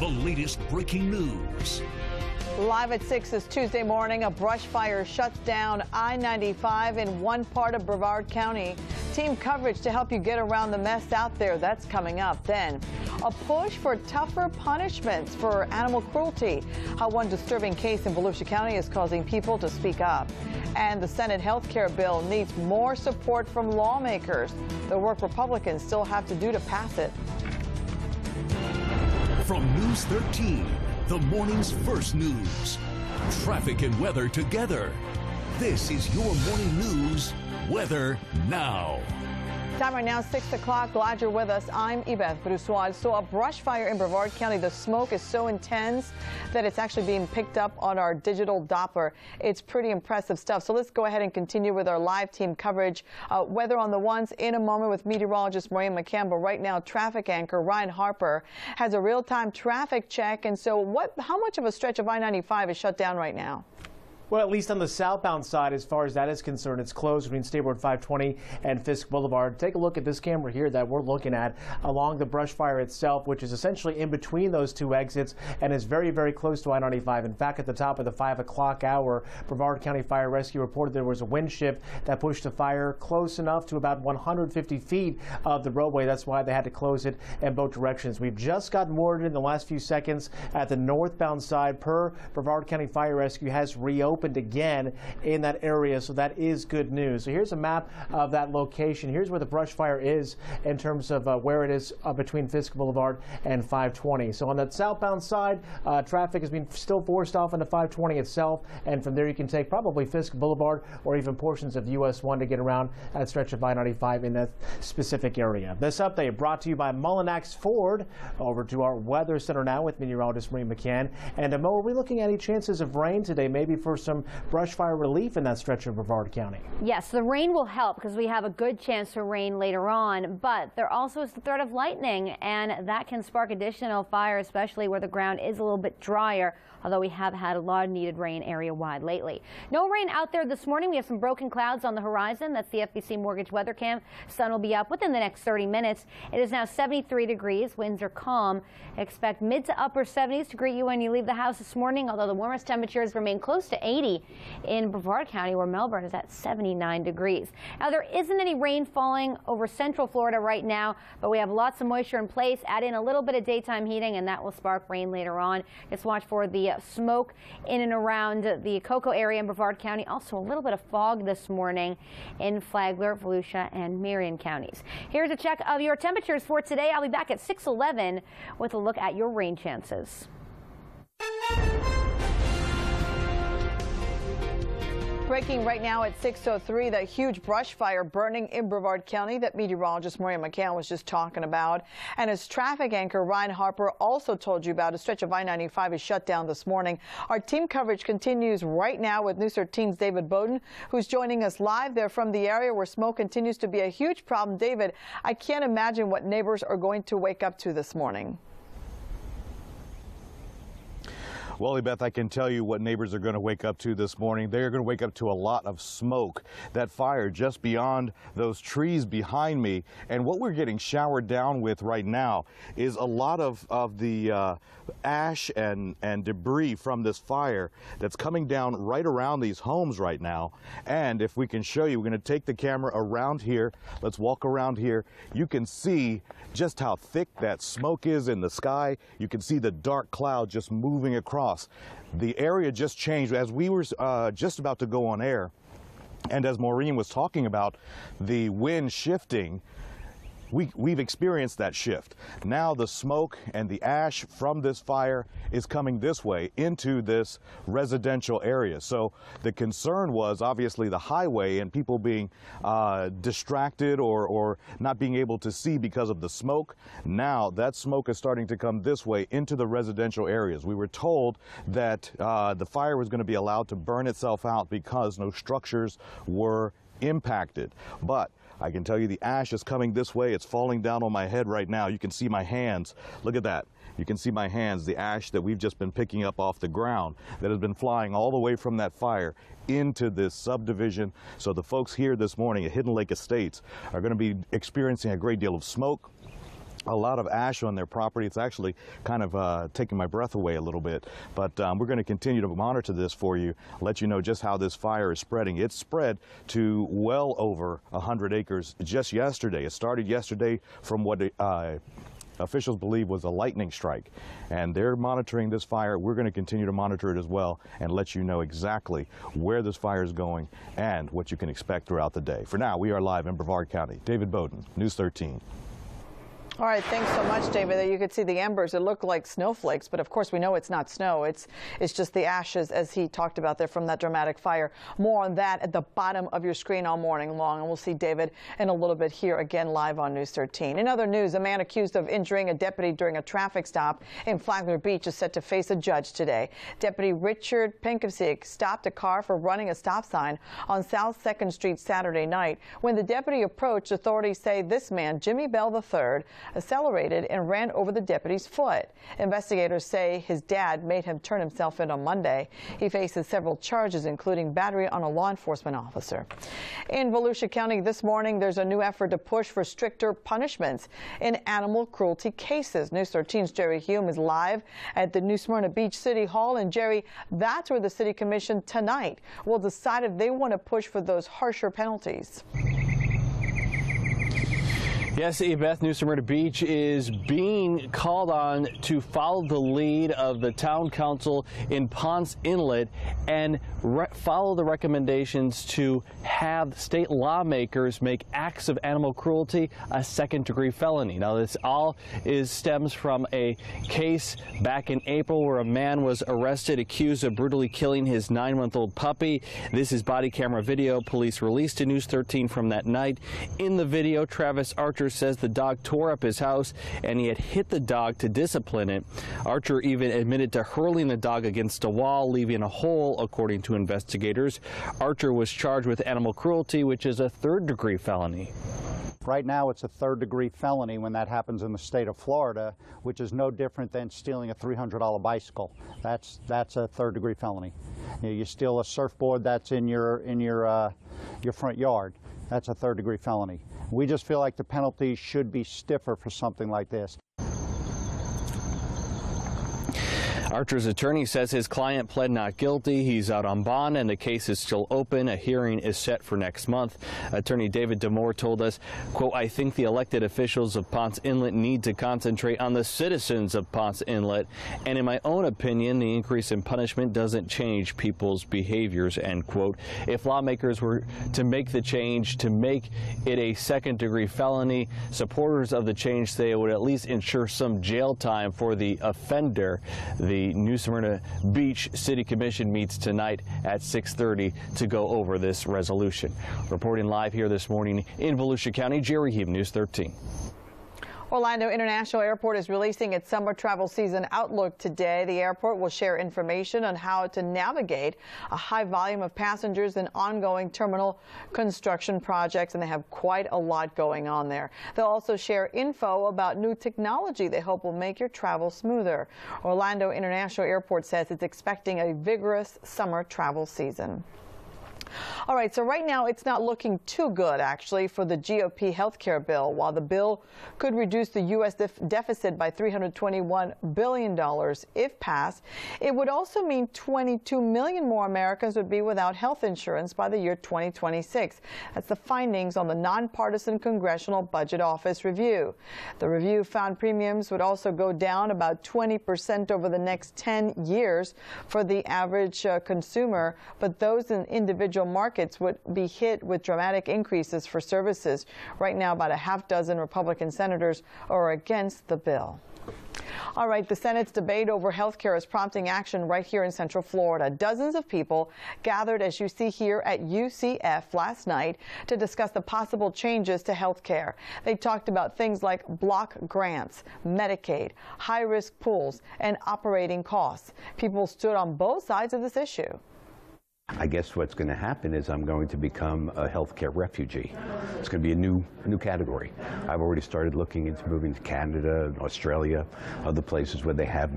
the latest breaking news. Live at 6 this Tuesday morning, a brush fire shuts down I-95 in one part of Brevard County. Team coverage to help you get around the mess out there. That's coming up. Then, a push for tougher punishments for animal cruelty. How one disturbing case in Volusia County is causing people to speak up. And the Senate health care bill needs more support from lawmakers. The work Republicans still have to do to pass it. From News 13, the morning's first news. Traffic and weather together. This is your morning news, Weather Now. Time right now, 6 o'clock. Glad you're with us. I'm Ibeth Brusual. So a brush fire in Brevard County. The smoke is so intense that it's actually being picked up on our digital Doppler. It's pretty impressive stuff. So let's go ahead and continue with our live team coverage. Weather on the ones in a moment with meteorologist Maureen McCann. But right now, traffic anchor Ryan Harper has a real-time traffic check. And so how much of a stretch of I-95 is shut down right now? Well, at least on the southbound side, as far as that is concerned, it's closed between State Road 520 and Fisk Boulevard. Take a look at this camera here that we're looking at along the brush fire itself, which is essentially in between those two exits and is very, very close to I-95. In fact, at the top of the 5 o'clock hour, Brevard County Fire Rescue reported there was a wind shift that pushed the fire close enough to about 150 feet of the roadway. That's why they had to close it in both directions. We've just gotten word in the last few seconds at the northbound side, per Brevard County Fire Rescue, has reopened again in that area, so that is good news. So here's a map of that location. Here's where the brush fire is in terms of where it is between Fisk Boulevard and 520. So on that southbound side, traffic has been still forced off into 520 itself, and from there you can take probably Fisk Boulevard or even portions of US 1 to get around that stretch of I-95 in that specific area. This update brought to you by Mullinax Ford. Over to our weather center now with meteorologist Maureen McCann. And Mo, are we looking at any chances of rain today, maybe for some brush fire relief in that stretch of Brevard County? Yes, the rain will help because we have a good chance for rain later on, but there also is the threat of lightning, and that can spark additional fire, especially where the ground is a little bit drier, although we have had a lot of needed rain area-wide lately. No rain out there this morning. We have some broken clouds on the horizon. That's the FBC Mortgage Weather Cam. Sun will be up within the next 30 minutes. It is now 73 degrees. Winds are calm. Expect mid to upper 70s to greet you when you leave the house this morning, although the warmest temperatures remain close to 80 in Brevard County, where Melbourne is at 79 degrees. Now, there isn't any rain falling over central Florida right now, but we have lots of moisture in place. Add in a little bit of daytime heating, and that will spark rain later on. Just watch for the smoke in and around the Cocoa area in Brevard County. Also, a little bit of fog this morning in Flagler, Volusia, and Marion counties. Here's a check of your temperatures for today. I'll be back at 6:11 with a look at your rain chances. Breaking right now at 6:03, that huge brush fire burning in Brevard County that meteorologist Maureen McCann was just talking about. And as traffic anchor Ryan Harper also told you about, a stretch of I-95 is shut down this morning. Our team coverage continues right now with News 13's David Bowden, who's joining us live there from the area where smoke continues to be a huge problem. David, I can't imagine what neighbors are going to wake up to this morning. Well, Beth, I can tell you what neighbors are going to wake up to this morning. They're going to wake up to a lot of smoke. That fire just beyond those trees behind me. And what we're getting showered down with right now is a lot of the ash and debris from this fire that's coming down right around these homes right now. And if we can show you, we're going to take the camera around here. Let's walk around here. You can see just how thick that smoke is in the sky. You can see the dark cloud just moving across. The area just changed as we were just about to go on air, and as Maureen was talking about the wind shifting. We've experienced that shift. Now the smoke and the ash from this fire is coming this way into this residential area. So the concern was obviously the highway and people being distracted or not being able to see because of the smoke. Now that smoke is starting to come this way into the residential areas. We were told that the fire was going to be allowed to burn itself out because no structures were impacted. But I can tell you the ash is coming this way. It's falling down on my head right now. You can see my hands. Look at that. You can see my hands, the ash that we've just been picking up off the ground that has been flying all the way from that fire into this subdivision. So the folks here this morning at Hidden Lake Estates are going to be experiencing a great deal of smoke. a lot of ash on their property. It's actually kind of taking my breath away a little bit, but we're going to continue to monitor this for you, let you know just how this fire is spreading. It's spread to well over 100 acres just yesterday. It started yesterday from what officials believe was a lightning strike, and they're monitoring this fire. We're going to continue to monitor it as well and let you know exactly where this fire is going and what you can expect throughout the day. For now, we are live in Brevard County. David Bowden, News 13. All right, thanks so much, David. There you could see the embers. It looked like snowflakes, but of course we know it's not snow. It's just the ashes, as he talked about there, from that dramatic fire. More on that at the bottom of your screen all morning long, and we'll see David in a little bit here again live on News 13. In other news, a man accused of injuring a deputy during a traffic stop in Flagler Beach is set to face a judge today. Deputy Richard Pinkosik stopped a car for running a stop sign on South 2nd Street Saturday night. When the deputy approached, authorities say this man, Jimmy Bell III, accelerated and ran over the deputy's foot. Investigators say his dad made him turn himself in on Monday. He faces several charges, including battery on a law enforcement officer. In Volusia County this morning, there's a new effort to push for stricter punishments in animal cruelty cases. News 13's Jerry Hume is live at the New Smyrna Beach City Hall. And Jerry, that's where the City Commission tonight will decide if they want to push for those harsher penalties. Yes, Beth, New Smyrna Beach is being called on to follow the lead of the town council in Ponce Inlet and follow the recommendations to have state lawmakers make acts of animal cruelty a second-degree felony. Now, this all stems from a case back in April where a man was arrested accused of brutally killing his 9-month-old puppy. This is body camera video police released to News 13 from that night. In the video, Travis Archer says the dog tore up his house and he had hit the dog to discipline it. Archer even admitted to hurling the dog against a wall, leaving a hole, according to investigators. Archer was charged with animal cruelty, which is a third-degree felony. Right now, it's a third-degree felony when that happens in the state of Florida, which is no different than stealing a $300 bicycle. That's a third-degree felony. You steal a surfboard that's in your front yard. That's a third-degree felony. We just feel like the penalties should be stiffer for something like this. Archer's attorney says his client pled not guilty. He's out on bond and the case is still open. A hearing is set for next month. Attorney David Damore told us, quote, "I think the elected officials of Ponce Inlet need to concentrate on the citizens of Ponce Inlet. And in my own opinion, the increase in punishment doesn't change people's behaviors," end quote. If lawmakers were to make the change to make it a second-degree felony, supporters of the change say it would at least ensure some jail time for the offender. The New Smyrna Beach City Commission meets tonight at 6:30 to go over this resolution. Reporting live here this morning in Volusia County, Jerry Hume, News 13. Orlando International Airport is releasing its summer travel season outlook today. The airport will share information on how to navigate a high volume of passengers and ongoing terminal construction projects, and they have quite a lot going on there. They'll also share info about new technology they hope will make your travel smoother. Orlando International Airport says it's expecting a vigorous summer travel season. All right, so right now it's not looking too good, actually, for the GOP health care bill. While the bill could reduce the U.S. deficit by $321 billion if passed, it would also mean 22 million more Americans would be without health insurance by the year 2026. That's the findings on the nonpartisan Congressional Budget Office review. The review found premiums would also go down about 20% over the next 10 years for the average consumer, but those in individual markets would be hit with dramatic increases for services. Right now, about a half dozen Republican senators are against the bill. All right, the Senate's debate over health care is prompting action right here in Central Florida. Dozens of people gathered, as you see here, at UCF last night to discuss the possible changes to health care. They talked about things like block grants, Medicaid, high-risk pools, and operating costs. People stood on both sides of this issue. I guess what's going to happen is I'm going to become a healthcare refugee. It's going to be a new category. I've already started looking into moving to Canada, Australia, other places where they have,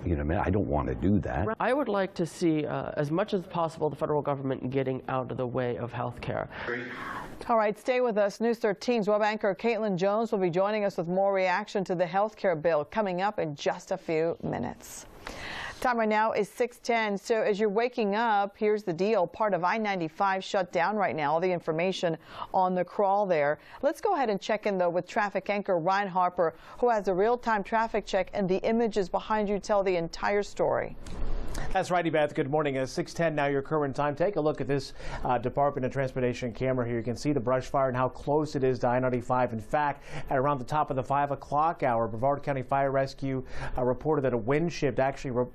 I don't want to do that. I would like to see, as much as possible, the federal government getting out of the way of healthcare. All right, stay with us. News 13's web anchor Caitlin Jones will be joining us with more reaction to the health care bill coming up in just a few minutes. Time right now is 6:10. So as you're waking up, here's the deal. Part of I-95 shut down right now. All the information on the crawl there. Let's go ahead and check in, though, with traffic anchor Ryan Harper, who has a real-time traffic check, and the images behind you tell the entire story. That's right, Beth. Good morning. 6:10 now, your current time. Take a look at this Department of Transportation camera here. You can see the brush fire and how close it is to I-95. In fact, at around the top of the 5 o'clock hour, Brevard County Fire Rescue reported that a wind shift actually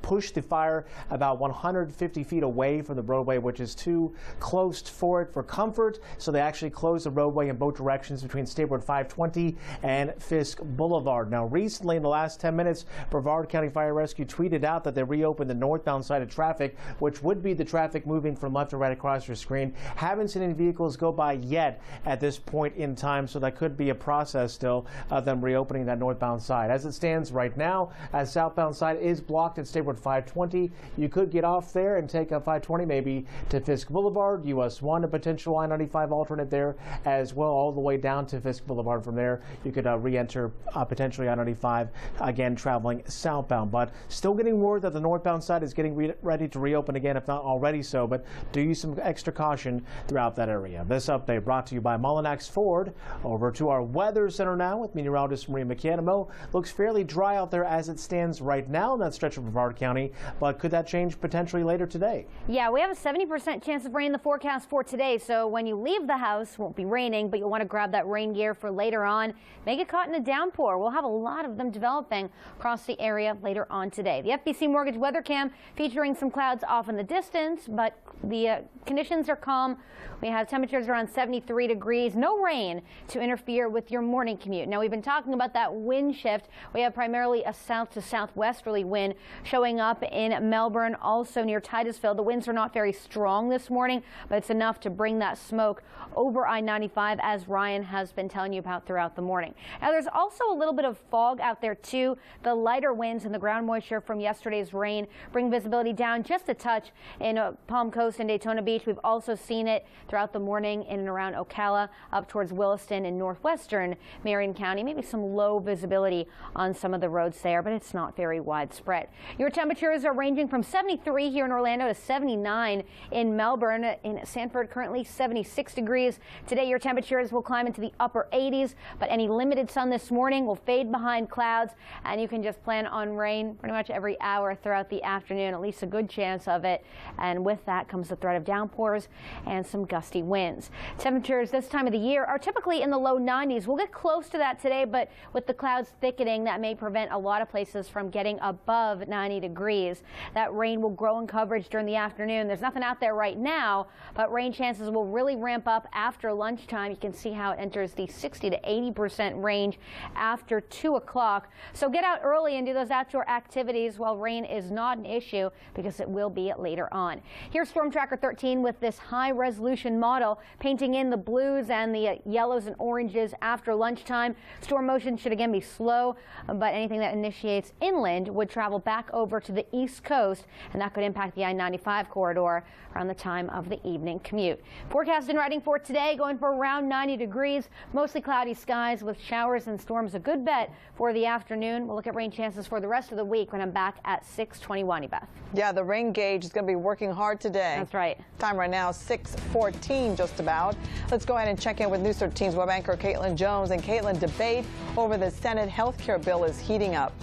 pushed the fire about 150 feet away from the roadway, which is too close for it for comfort. So they actually closed the roadway in both directions between State Road 520 and Fisk Boulevard. Now, recently, in the last 10 minutes, Brevard County Fire Rescue tweeted out that they reopened the northbound side of traffic, which would be the traffic moving from left to right across your screen. Haven't seen any vehicles go by yet at this point in time, so that could be a process still of them reopening that northbound side. As it stands right now, as southbound side is blocked at State Road 520. You could get off there and take a 520 maybe to Fisk Boulevard, US 1, a potential I-95 alternate there as well, all the way down to Fisk Boulevard. From there, you could re-enter potentially I-95, again traveling southbound. But still getting word that the northbound side is getting ready to reopen again, if not already so, but do use some extra caution throughout that area. This update brought to you by Mullinax Ford. Over to our weather center now with meteorologist Maria McCanamo. Looks fairly dry out there as it stands right now in that stretch of Brevard County, but could that change potentially later today? Yeah, we have a 70% chance of rain in the forecast for today, so when you leave the house, it won't be raining, but you'll want to grab that rain gear for later on. May get caught in a downpour. We'll have a lot of them developing across the area later on today. The FBC Mortgage Weather Cam featuring some clouds off in the distance, but the conditions are calm. We have temperatures around 73 degrees, no rain to interfere with your morning commute. Now, we've been talking about that wind shift. We have primarily a south to southwesterly wind showing up in Melbourne, also near Titusville. The winds are not very strong this morning, but it's enough to bring that smoke over I-95, as Ryan has been telling you about throughout the morning. Now, there's also a little bit of fog out there, too. The lighter winds and the ground moisture from yesterday's rain bring visibility down just a touch in Palm Coast and Daytona Beach. We've also seen it throughout the morning in and around Ocala, up towards Williston and northwestern Marion County. Maybe some low visibility on some of the roads there, but it's not very widespread. Your temperatures are ranging from 73 here in Orlando to 79 in Melbourne. In Sanford, currently 76 degrees. Today, your temperatures will climb into the upper 80s, but any limited sun this morning will fade behind clouds, and you can just plan on rain pretty much every hour throughout the afternoon, at least a good chance of it. And with that comes the threat of downpours and some gusty winds. Temperatures this time of the year are typically in the low 90s. We'll get close to that today, but with the clouds thickening, that may prevent a lot of places from getting above 90 degrees. That rain will grow in coverage during the afternoon. There's nothing out there right now, but rain chances will really ramp up after lunchtime. You can see how it enters the 60 to 80% range after 2 o'clock. So get out early and do those outdoor activities while rain is not an issue, because it will be later on. Here's Storm Tracker 13 with this high resolution model painting in the blues and the yellows and oranges after lunchtime. Storm motion should again be slow, but anything that initiates inland would travel back over to the east coast, and that could impact the I-95 corridor around the time of the evening commute. Forecast in writing for today, going for around 90 degrees, mostly cloudy skies with showers and storms. A good bet for the afternoon. We'll look at rain chances for the rest of the week when I'm back at 6:21, Beth. Yeah, the rain gauge is going to be working hard today. That's right. Time right now, 6:14 just about. Let's go ahead and check in with News 13's web anchor Caitlin Jones. And Caitlin, debate over the Senate health care bill is heating up.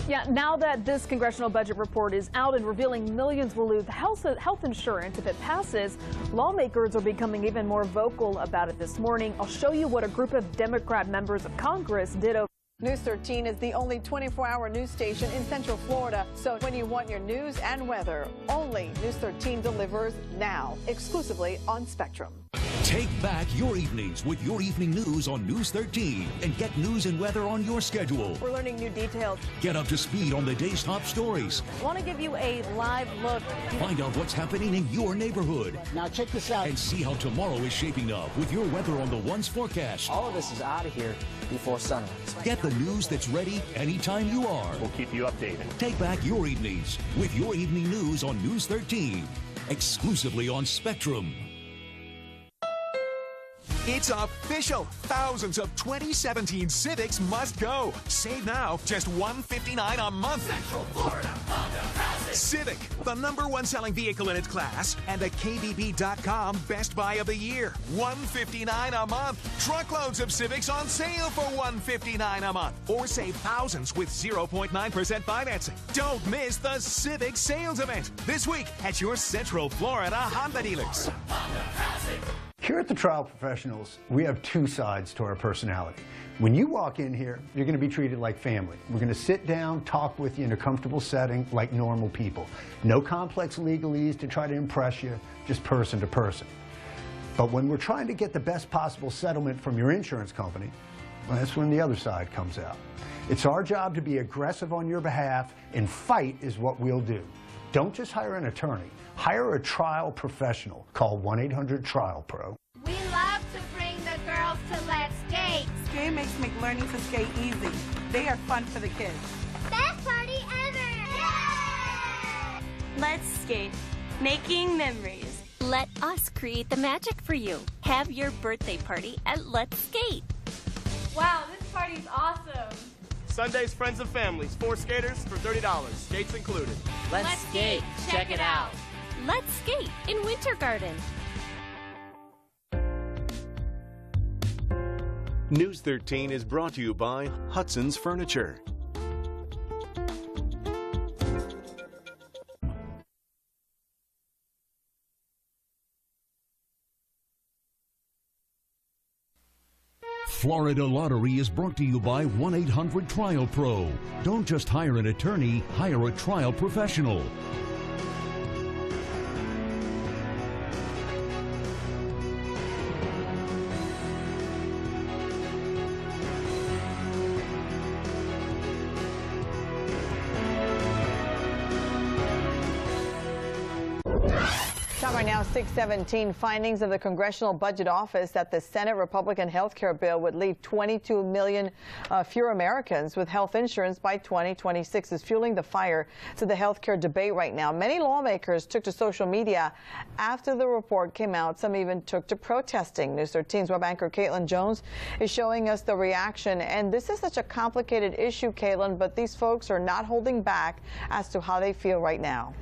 Yeah, now that this congressional budget report is out and revealing millions will lose health insurance if it passes, lawmakers are becoming even more vocal about it this morning. I'll show you what a group of Democrat members of Congress did over. News 13 is the only 24-hour news station in Central Florida. So when you want your news and weather, only News 13 delivers now, exclusively on Spectrum. Take back your evenings with your evening news on News 13 and get news and weather on your schedule. We're learning new details. Get up to speed on the day's top stories. I want to give you a live look. Find out what's happening in your neighborhood. Now check this out. And see how tomorrow is shaping up with your weather on the One's forecast. All of this is out of here before sunrise. Get the news that's ready anytime you are. We'll keep you updated. Take back your evenings with your evening news on News 13, exclusively on Spectrum. It's official. Thousands of 2017 Civics must go. Save now, just $159 a month. Central Florida Honda has it. Civic, the #1 selling vehicle in its class, and a KBB.com Best Buy of the Year. $159 a month. Truckloads of Civics on sale for $159 a month. Or save thousands with 0.9% financing. Don't miss the Civic sales event this week at your Central Florida Honda dealers. Honda has it. Here at the Trial Professionals, we have two sides to our personality. When you walk in here, you're going to be treated like family. We're going to sit down, talk with you in a comfortable setting like normal people. No complex legalese to try to impress you, just person to person. But when we're trying to get the best possible settlement from your insurance company, well, that's when the other side comes out. It's our job to be aggressive on your behalf, and fight is what we'll do. Don't just hire an attorney. Hire a trial professional. Call 1-800-TRIAL-PRO. We love to bring the girls to Let's Skate. Skate makes learning to skate easy. They are fun for the kids. Best party ever! Yay! Let's Skate, making memories. Let us create the magic for you. Have your birthday party at Let's Skate. Wow, this party's awesome. Sundays, friends and families, 4 skaters for $30. Skates included. Let's Skate. Check it out. Let's Skate in Winter Garden. News 13 is brought to you by Hudson's Furniture. Florida Lottery is brought to you by 1-800-TRIAL-PRO. Don't just hire an attorney, hire a trial professional. Time right now, 6:17. Findings of the Congressional Budget Office that the Senate Republican health care bill would leave 22 million fewer Americans with health insurance by 2026 is fueling the fire to the health care debate right now. Many lawmakers took to social media after the report came out. Some even took to protesting. News 13's web anchor Caitlin Jones is showing us the reaction. And this is such a complicated issue, Caitlin, but these folks are not holding back as to how they feel right now.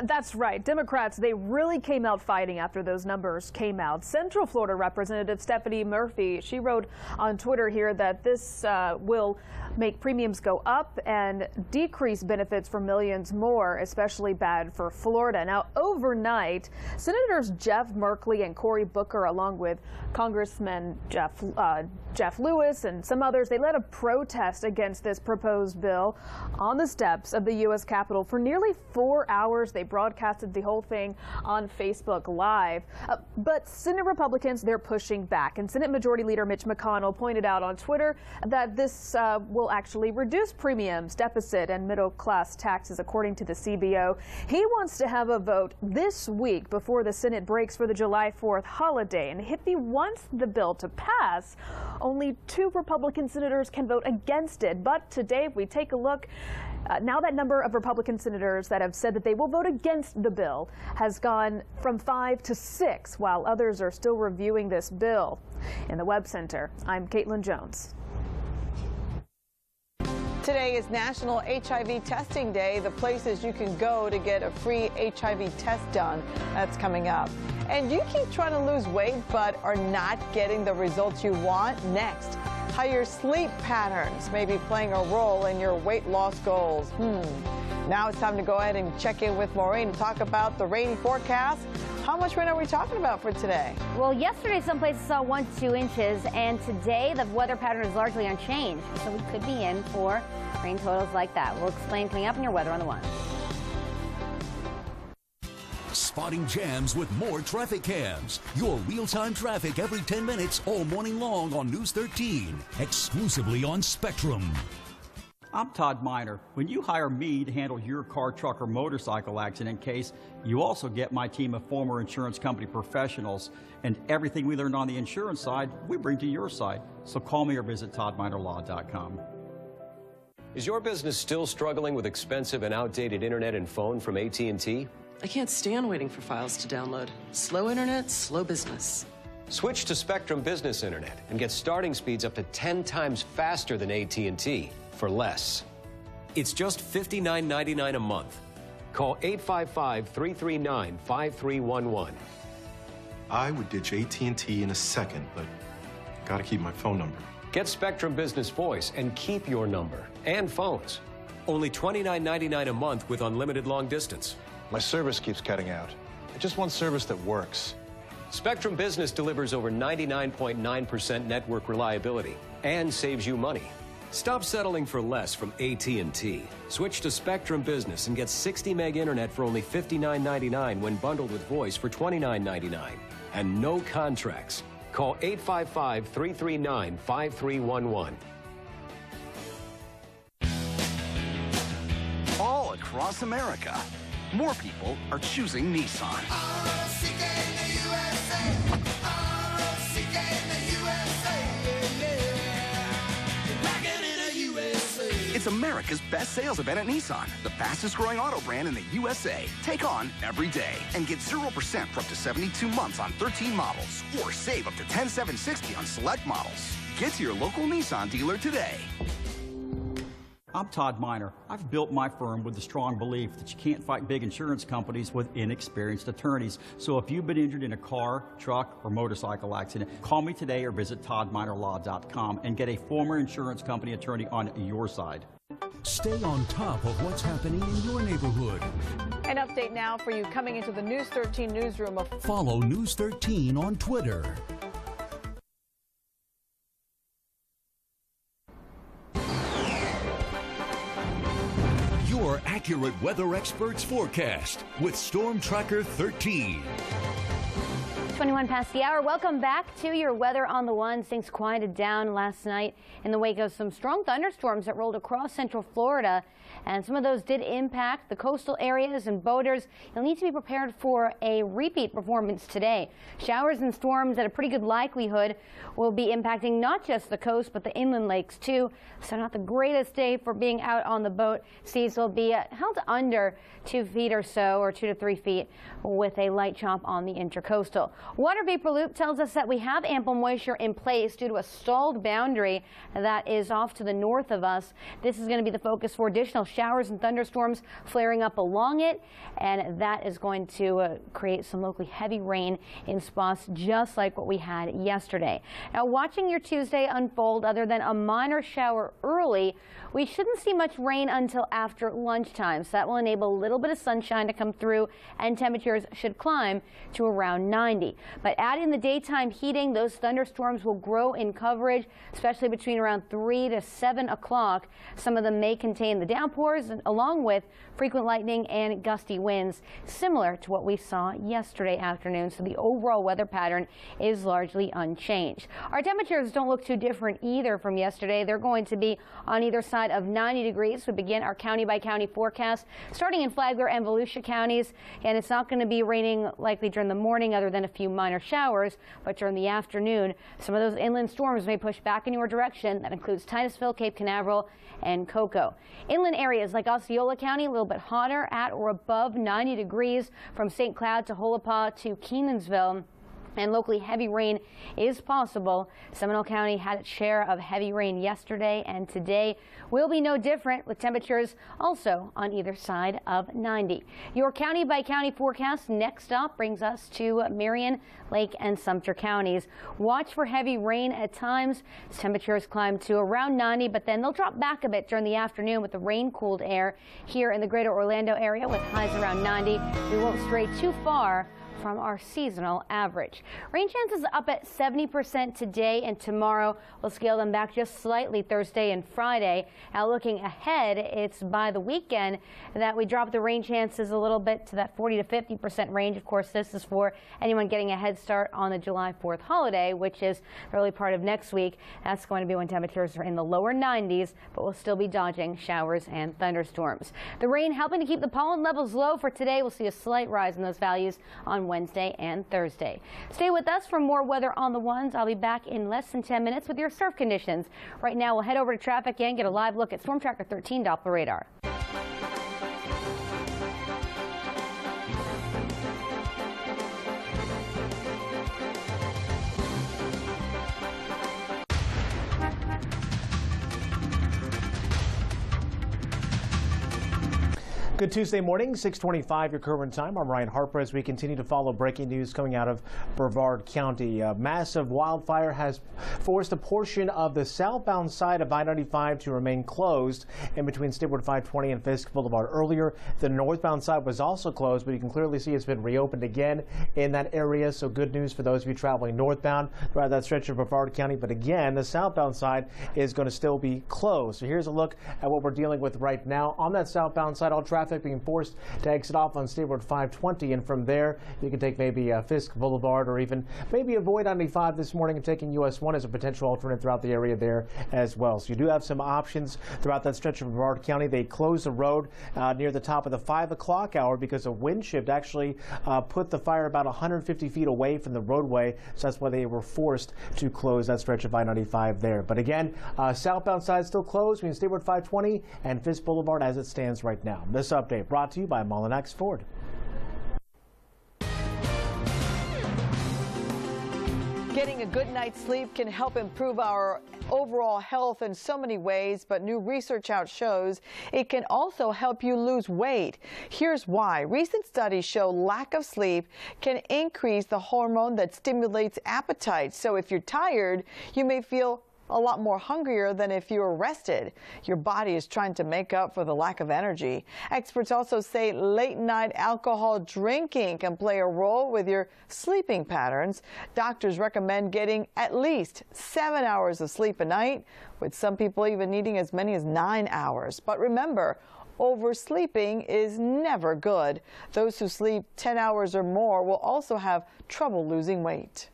That's right. Democrats, they really came out fighting after those numbers came out. Central Florida Representative Stephanie Murphy, she wrote on Twitter here that this will make premiums go up and decrease benefits for millions more, especially bad for Florida. Now, overnight, Senators Jeff Merkley and Cory Booker, along with Congressman Jeff Lewis and some others, they led a protest against this proposed bill on the steps of the U.S. Capitol for nearly 4 hours. They broadcasted the whole thing on Facebook Live. But Senate Republicans, they're pushing back. And Senate Majority Leader Mitch McConnell pointed out on Twitter that this will actually reduce premiums, deficit, and middle-class taxes, according to the CBO. He wants to have a vote this week before the Senate breaks for the July 4th holiday. And if he wants the bill to pass, only 2 Republican senators can vote against it. But today, if we take a look, now that number of Republican senators that have said that they will vote against the bill has gone from 5 to 6, while others are still reviewing this bill. In the Web Center, I'm Caitlin Jones. Today is National HIV Testing Day. The places you can go to get a free HIV test done, that's coming up. And you keep trying to lose weight but are not getting the results you want? Next, how your sleep patterns may be playing a role in your weight loss goals. Now it's time to go ahead and check in with Maureen to talk about the rainy forecast. How much rain are we talking about for today? Well, yesterday some places saw 1 to 2 inches, and today the weather pattern is largely unchanged, so we could be in for rain totals like that. We'll explain coming up in your Weather on the One. Spotting jams with more traffic cams. Your real-time traffic every 10 minutes all morning long on News 13, exclusively on Spectrum. I'm Todd Miner. When you hire me to handle your car, truck, or motorcycle accident case, you also get my team of former insurance company professionals, and everything we learned on the insurance side, we bring to your side. So call me or visit toddminerlaw.com. Is your business still struggling with expensive and outdated internet and phone from AT&T? I can't stand waiting for files to download. Slow internet, slow business. Switch to Spectrum Business Internet and get starting speeds up to 10 times faster than AT&T for less. It's just $59.99 a month. Call 855-339-5311. I would ditch AT&T in a second, but gotta keep my phone number. Get Spectrum Business Voice and keep your number and phones. Only $29.99 a month with unlimited long distance. My service keeps cutting out. I just want service that works. Spectrum Business delivers over 99.9% network reliability and saves you money. Stop settling for less from AT&T. Switch to Spectrum Business and get 60 meg internet for only $59.99 when bundled with voice for $29.99. And no contracts. Call 855-339-5311. All across America, more people are choosing Nissan. It's America's best sales event at Nissan, the fastest growing auto brand in the USA. Take on every day and get 0% for up to 72 months on 13 models, or save up to $10,760 on select models. Get to your local Nissan dealer today. I'm Todd Miner. I've built my firm with the strong belief that you can't fight big insurance companies with inexperienced attorneys. So if you've been injured in a car, truck, or motorcycle accident, call me today or visit toddminerlaw.com and get a former insurance company attorney on your side. Stay on top of what's happening in your neighborhood. An update now for you coming into the News 13 newsroom. Follow News 13 on Twitter. Your accurate weather experts forecast with Storm Tracker 13. 21 past the hour. Welcome back to your weather on the ones. Things quieted down last night in the wake of some strong thunderstorms that rolled across central Florida. And some of those did impact the coastal areas and boaters. You'll need to be prepared for a repeat performance today. Showers and storms at a pretty good likelihood will be impacting not just the coast, but the inland lakes too. So not the greatest day for being out on the boat. Seas will be held under 2 feet or so, or 2 to 3 feet, with a light chop on the intercoastal. Water vapor loop tells us that we have ample moisture in place due to a stalled boundary that is off to the north of us. This is going to be the focus for additional showers and thunderstorms flaring up along it, and that is going to create some locally heavy rain in spots just like what we had yesterday. Now, watching your Tuesday unfold, other than a minor shower early, we shouldn't see much rain until after lunchtime, so that will enable a little bit of sunshine to come through, and temperatures should climb to around 90. But adding the daytime heating, those thunderstorms will grow in coverage, especially between around 3 to 7 o'clock. Some of them may contain the downpours, along with frequent lightning and gusty winds, similar to what we saw yesterday afternoon. So the overall weather pattern is largely unchanged. Our temperatures don't look too different either from yesterday. They're going to be on either side of 90 degrees. We begin our county by county forecast starting in Flagler and Volusia counties, and it's not going to be raining likely during the morning other than a few minor showers, but during the afternoon some of those inland storms may push back in your direction. That includes Titusville, Cape Canaveral, and Cocoa. Inland areas like Osceola County a little bit hotter at or above 90 degrees from St. Cloud to Holopaw to Kenansville. And locally heavy rain is possible. Seminole County had its share of heavy rain yesterday, and today will be no different, with temperatures also on either side of 90. Your county by county forecast next up brings us to Marion, Lake, and Sumter counties. Watch for heavy rain at times. Temperatures climb to around 90, but then they'll drop back a bit during the afternoon with the rain-cooled air here in the greater Orlando area with highs around 90. We won't stray too far from our seasonal average. Rain chances up at 70% today and tomorrow. We'll scale them back just slightly Thursday and Friday. Now looking ahead, it's by the weekend that we drop the rain chances a little bit to that 40 to 50% range. Of course, this is for anyone getting a head start on the July 4th holiday, which is the early part of next week. That's going to be when temperatures are in the lower 90s, but we'll still be dodging showers and thunderstorms. The rain helping to keep the pollen levels low for today. We'll see a slight rise in those values on Wednesday and Thursday. Stay with us for more weather on the ones. I'll be back in less than 10 minutes with your surf conditions. Right now, we'll head over to traffic and get a live look at Storm Tracker 13 Doppler radar. Good Tuesday morning, 6:25 your current time. I'm Ryan Harper as we continue to follow breaking news coming out of Brevard County. A massive wildfire has forced a portion of the southbound side of I-95 to remain closed in between State Road 520 and Fisk Boulevard. Earlier, the northbound side was also closed, but you can clearly see it's been reopened again in that area. So good news for those of you traveling northbound throughout that stretch of Brevard County. But again, the southbound side is going to still be closed. So here's a look at what we're dealing with right now. On that southbound side, all traffic being forced to exit off on State Road 520, and from there you can take maybe Fisk Boulevard or even maybe avoid I-95 this morning and taking US 1 as a potential alternate throughout the area there as well. So you do have some options throughout that stretch of Brevard County. They closed the road near the top of the 5 o'clock hour because a wind shift actually put the fire about 150 feet away from the roadway, so that's why they were forced to close that stretch of I-95 there. But again, southbound side still closed between State Road 520 and Fisk Boulevard as it stands right now. This update brought to you by Mullinax Ford. Getting a good night's sleep can help improve our overall health in so many ways, but new research out shows it can also help you lose weight. Here's why. Recent studies show lack of sleep can increase the hormone that stimulates appetite. So if you're tired, you may feel a lot more hungrier than if you were rested. Your body is trying to make up for the lack of energy. Experts also say late night alcohol drinking can play a role with your sleeping patterns. Doctors recommend getting at least 7 hours of sleep a night, with some people even needing as many as 9 hours. But remember, oversleeping is never good. Those who sleep 10 hours or more will also have trouble losing weight.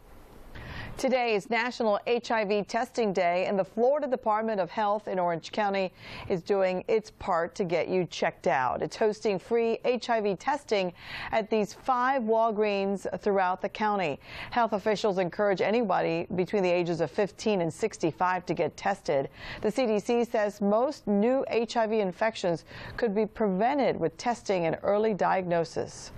Today is National HIV Testing Day, and the Florida Department of Health in Orange County is doing its part to get you checked out. It's hosting free HIV testing at these 5 Walgreens throughout the county. Health officials encourage anybody between the ages of 15 and 65 to get tested. The CDC says most new HIV infections could be prevented with testing and early diagnosis.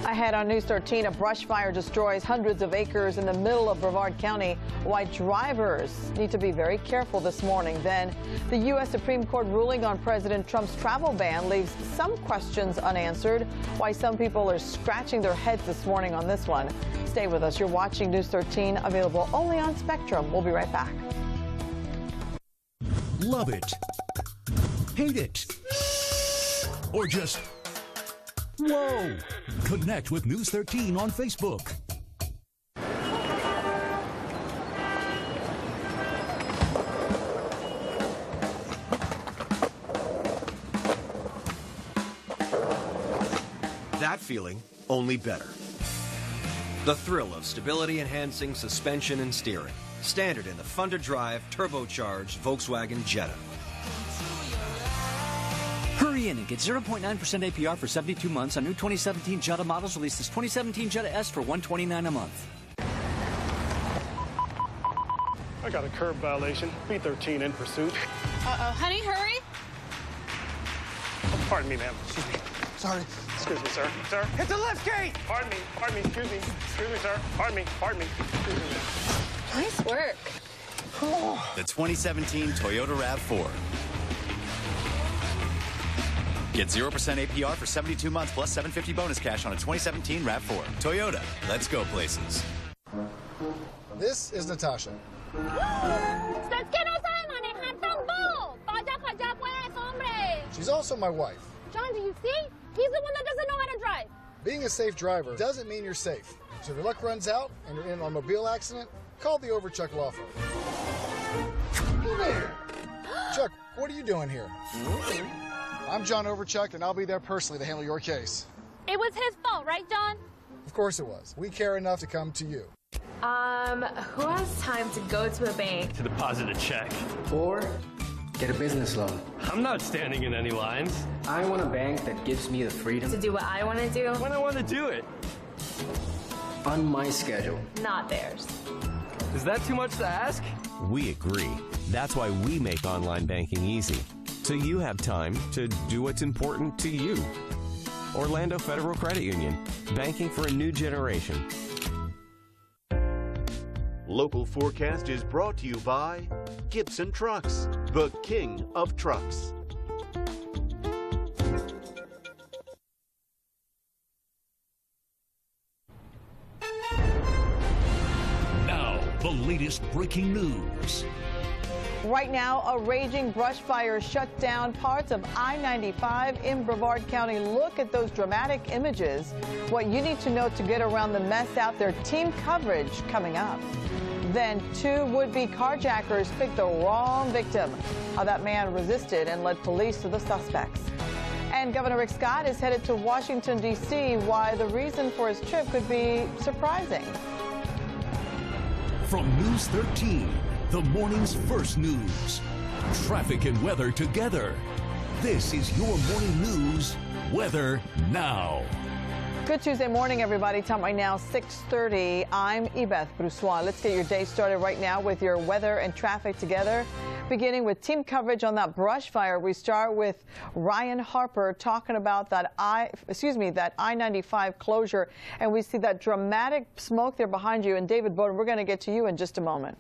Ahead on News 13, a brush fire destroys hundreds of acres in the middle of Brevard County. Why drivers need to be very careful this morning. Then, the U.S. Supreme Court ruling on President Trump's travel ban leaves some questions unanswered. Why some people are scratching their heads this morning on this one. Stay with us. You're watching News 13, available only on Spectrum. We'll be right back. Love it, hate it, or just whoa! Connect with News 13 on Facebook. That feeling, only better. The thrill of stability-enhancing suspension and steering. Standard in the fun-to-drive, turbocharged Volkswagen Jetta. Hurry in and get 0.9% APR for 72 months on new 2017 Jetta models released as 2017 Jetta S for $129 a month. I got a curb violation. B13 in pursuit. Uh-oh. Honey, hurry. Oh, pardon me, ma'am. Excuse me. Sorry. Excuse me, sir. Sir. Hit the lift gate! Pardon me. Pardon me. Excuse me. Excuse me, sir. Pardon me. Pardon me. Excuse me, ma'am. Nice work. The 2017 Toyota RAV4. Get 0% APR for 72 months plus $750 bonus cash on a 2017 RAV4. Toyota, let's go places. This is Natasha. She's also my wife. John, do you see? He's the one that doesn't know how to drive. Being a safe driver doesn't mean you're safe. So if your luck runs out and you're in an automobile accident, call the Overchuck Law Firm. Come here. Chuck, what are you doing here? I'm John Overchuck, and I'll be there personally to handle your case. It was his fault, right, John? Of course it was. We care enough to come to you. Who has time to go to a bank? To deposit a check. Or get a business loan. I'm not standing in any lines. I want a bank that gives me the freedom To do what I want to do? When I want to do it. on my schedule. Not theirs. Is that too much to ask? We agree. That's why we make online banking easy. So you have time to do what's important to you. Orlando Federal Credit Union. Banking for a new generation. Local Forecast is brought to you by Gibson Trucks, the king of trucks. latest breaking news. Right now, a raging brush fire shut down parts of I-95 in Brevard County. Look at those dramatic images. What you need to know to get around the mess out there. Team coverage coming up. Then 2 would-be carjackers picked the wrong victim. How that man resisted and led police to the suspects. And Governor Rick Scott is headed to Washington, D.C. Why the reason for his trip could be surprising. From News 13, the morning's first news. Traffic and weather together. This is your morning news weather now. Good Tuesday morning, everybody. Time right now, 6:30. I'm Ebeth Broussois. Let's get your day started right now with your weather and traffic together. Beginning with team coverage on that brush fire, we start with Ryan Harper talking about that I-95 closure, and we see that dramatic smoke there behind you. And David Bowden, we're going to get to you in just a moment.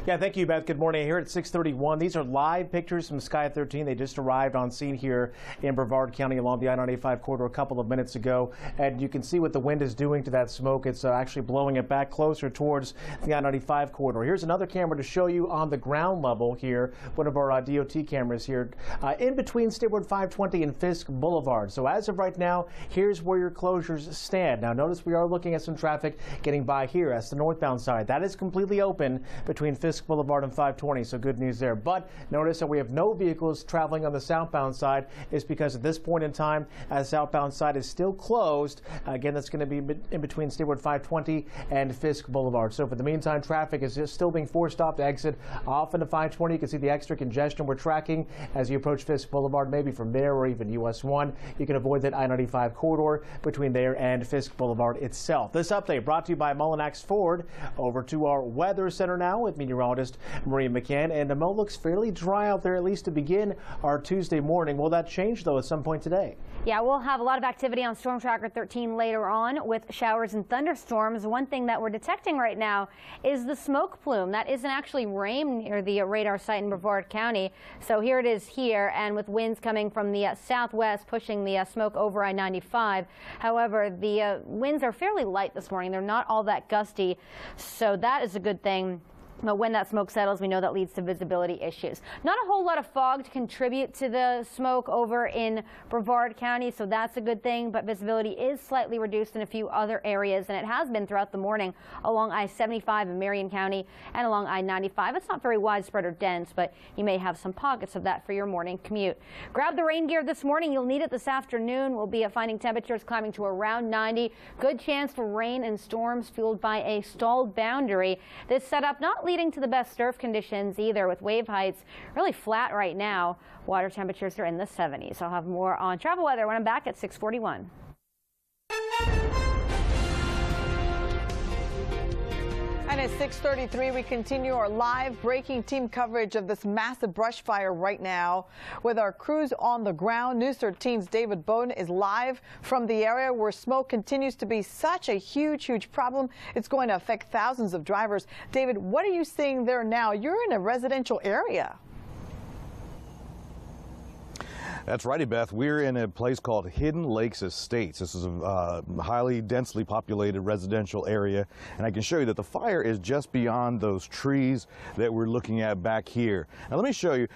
Yeah, thank you, Beth. Good morning. Here at 6:31, these are live pictures from CFN13. They just arrived on scene here in Brevard County along the I-95 corridor a couple of minutes ago. And you can see what the wind is doing to that smoke. It's actually blowing it back closer towards the I-95 corridor. Here's another camera to show you on the ground level here, one of our DOT cameras here, in between State Road 520 and Fisk Boulevard. So as of right now, here's where your closures stand. Now notice we are looking at some traffic getting by here. That's the northbound side. That is completely open between Fisk Boulevard and 520, so good news there. But notice that we have no vehicles traveling on the southbound side. Is because at this point in time, the southbound side is still closed. Again, that's going to be in between State Road 520 and Fisk Boulevard. So for the meantime, traffic is just still being forced off to exit off into 520. You can see the extra congestion we're tracking as you approach Fisk Boulevard, maybe from there or even US 1. You can avoid that I-95 corridor between there and Fisk Boulevard itself. This update brought to you by Mullinax Ford. Over to our weather center now with meteorologist Maria McCann. And the Mo looks fairly dry out there, at least to begin our Tuesday morning. Will that change, though, at some point today? Yeah, we'll have a lot of activity on Storm Tracker 13 later on with showers and thunderstorms. One thing that we're detecting right now is the smoke plume. That isn't actually rain near the radar site in Brevard County. So here it is here, and with winds coming from the southwest pushing the smoke over I-95. However, the winds are fairly light this morning. They're not all that gusty, so that is a good thing. But when that smoke settles, we know that leads to visibility issues. Not a whole lot of fog to contribute to the smoke over in Brevard County, so that's a good thing. But visibility is slightly reduced in a few other areas, and it has been throughout the morning along I-75 in Marion County and along I-95. It's not very widespread or dense, but you may have some pockets of that for your morning commute. Grab the rain gear this morning. You'll need it this afternoon. We'll be finding temperatures climbing to around 90. Good chance for rain and storms fueled by a stalled boundary. This setup not leading to the best surf conditions either, with wave heights really flat right now. Water temperatures are in the 70s. I'll have more on travel weather when I'm back at 6:41. And at 6:33, we continue our live breaking team coverage of this massive brush fire right now with our crews on the ground. News 13's David Bowden is live from the area where smoke continues to be such a huge problem. It's going to affect thousands of drivers. David, what are you seeing there now? You're in a residential area. That's right, Beth. We're in a place called Hidden Lakes Estates. This is a highly densely populated residential area, and I can show you that the fire is just beyond those trees that we're looking at back here. Now let me show you.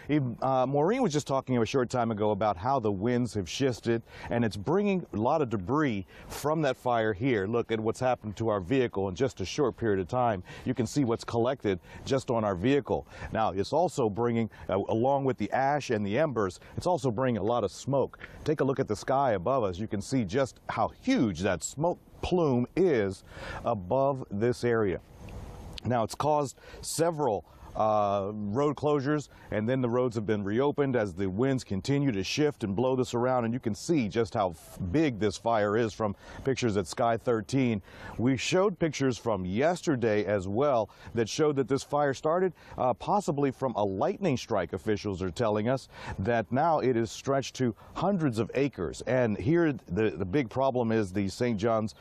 Maureen was just talking a short time ago about how the winds have shifted, and it's bringing a lot of debris from that fire here. Look at what's happened to our vehicle in just a short period of time. You can see what's collected just on our vehicle. Now it's also bringing, along with the ash and the embers, it's also bringing a lot of smoke. Take a look at the sky above us. You can see just how huge that smoke plume is above this area. Now it's caused several road closures, and then the roads have been reopened as the winds continue to shift and blow this around, and you can see just how big this fire is from pictures at Sky 13. We showed pictures from yesterday as well that showed that this fire started possibly from a lightning strike. Officials are telling us that now it is stretched to hundreds of acres, and here the big problem is the St. John's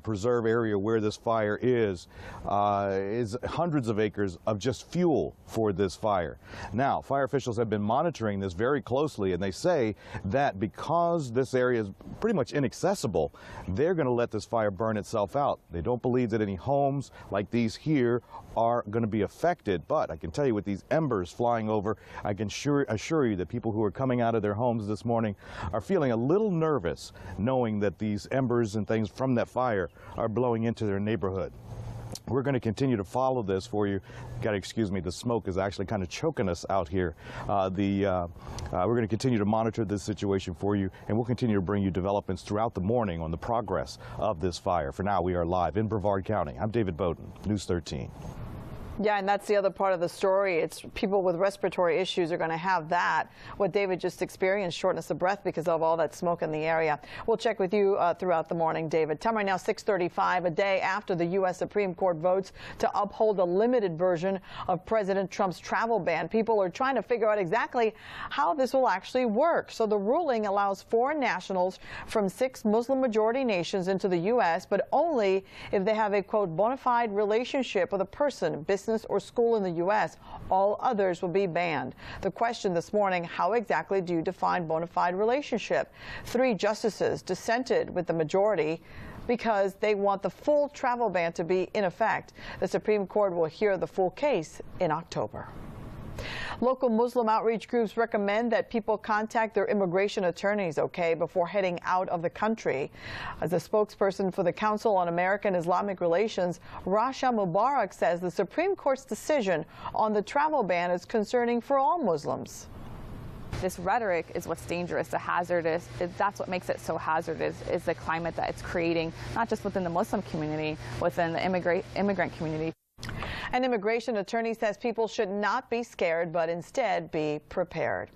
Preserve area where this fire is hundreds of acres of just fuel fuel for this fire. Now, fire officials have been monitoring this very closely, and they say that because this area is pretty much inaccessible, they're going to let this fire burn itself out. They don't believe that any homes like these here are going to be affected, but I can tell you with these embers flying over, I can assure you that people who are coming out of their homes this morning are feeling a little nervous knowing that these embers and things from that fire are blowing into their neighborhood. We're going to continue to follow this for you. Got to excuse me, the smoke is actually kind of choking us out here. We're going to continue to monitor this situation for you, and we'll continue to bring you developments throughout the morning on the progress of this fire. For now, we are live in Brevard County. I'm David Bowden, News 13. Yeah, and that's the other part of the story. It's people with respiratory issues are going to have that. What David just experienced, shortness of breath because of all that smoke in the area. We'll check with you throughout the morning, David. Time right now, 6:35, a day after the U.S. Supreme Court votes to uphold a limited version of President Trump's travel ban. People are trying to figure out exactly how this will actually work. So the ruling allows foreign nationals from 6 Muslim-majority nations into the U.S., but only if they have a, quote, bona fide relationship with a person, business or school in the U.S. All others will be banned. The question this morning, how exactly do you define bona fide relationship? 3 justices dissented with the majority because they want the full travel ban to be in effect. The Supreme Court will hear the full case in October. Local Muslim outreach groups recommend that people contact their immigration attorneys, before heading out of the country. As a spokesperson for the Council on American Islamic Relations, Rasha Mubarak says the Supreme Court's decision on the travel ban is concerning for all Muslims. This rhetoric is what's dangerous, hazardous. That's what makes it so hazardous, is the climate that it's creating, not just within the Muslim community, within the immigrant community. An immigration attorney says people should not be scared, but instead be prepared.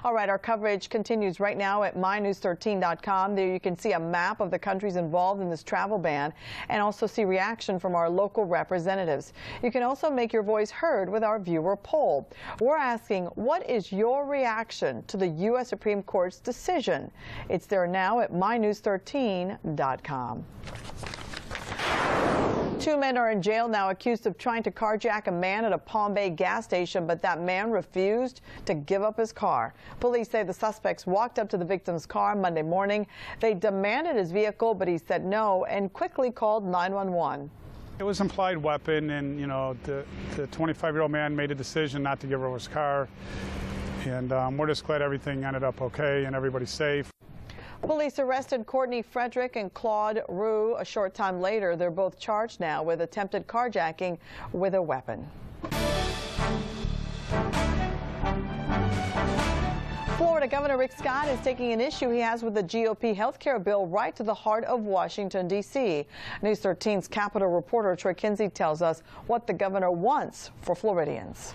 All right, our coverage continues right now at mynews13.com. There you can see a map of the countries involved in this travel ban and also see reaction from our local representatives. You can also make your voice heard with our viewer poll. We're asking, what is your reaction to the U.S. Supreme Court's decision? It's there now at mynews13.com. 2 men are in jail now accused of trying to carjack a man at a Palm Bay gas station, but that man refused to give up his car. Police say the suspects walked up to the victim's car Monday morning. They demanded his vehicle, but he said no and quickly called 911. It was an implied weapon, and the 25-year-old man made a decision not to give over his car, and we're just glad everything ended up okay and everybody's safe. Police arrested Courtney Frederick and Claude Roux a short time later. They're both charged now with attempted carjacking with a weapon. Florida Governor Rick Scott is taking an issue he has with the GOP health care bill right to the heart of Washington, D.C. News 13's Capitol reporter Troy Kinsey tells us what the governor wants for Floridians.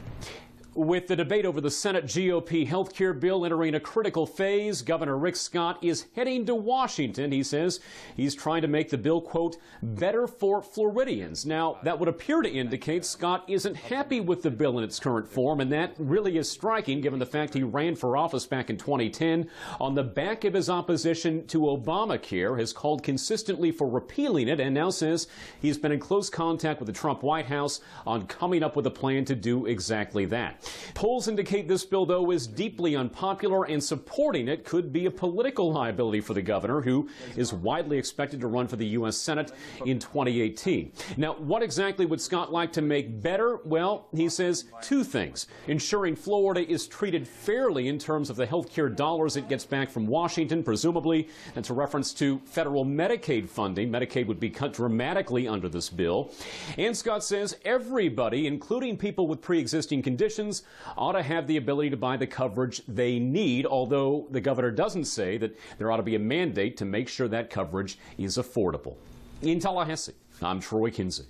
With the debate over the Senate GOP health care bill entering a critical phase, Governor Rick Scott is heading to Washington. He says he's trying to make the bill, quote, better for Floridians. Now, that would appear to indicate Scott isn't happy with the bill in its current form, and that really is striking given the fact he ran for office back in 2010 on the back of his opposition to Obamacare, has called consistently for repealing it, and now says he's been in close contact with the Trump White House on coming up with a plan to do exactly that. Polls indicate this bill, though, is deeply unpopular, and supporting it could be a political liability for the governor, who is widely expected to run for the U.S. Senate in 2018. Now, what exactly would Scott like to make better? Well, he says 2 things. Ensuring Florida is treated fairly in terms of the health care dollars it gets back from Washington, presumably that's a reference to federal Medicaid funding. Medicaid would be cut dramatically under this bill. And Scott says everybody, including people with pre-existing conditions, ought to have the ability to buy the coverage they need, although the governor doesn't say that there ought to be a mandate to make sure that coverage is affordable. In Tallahassee, I'm Troy Kinsey.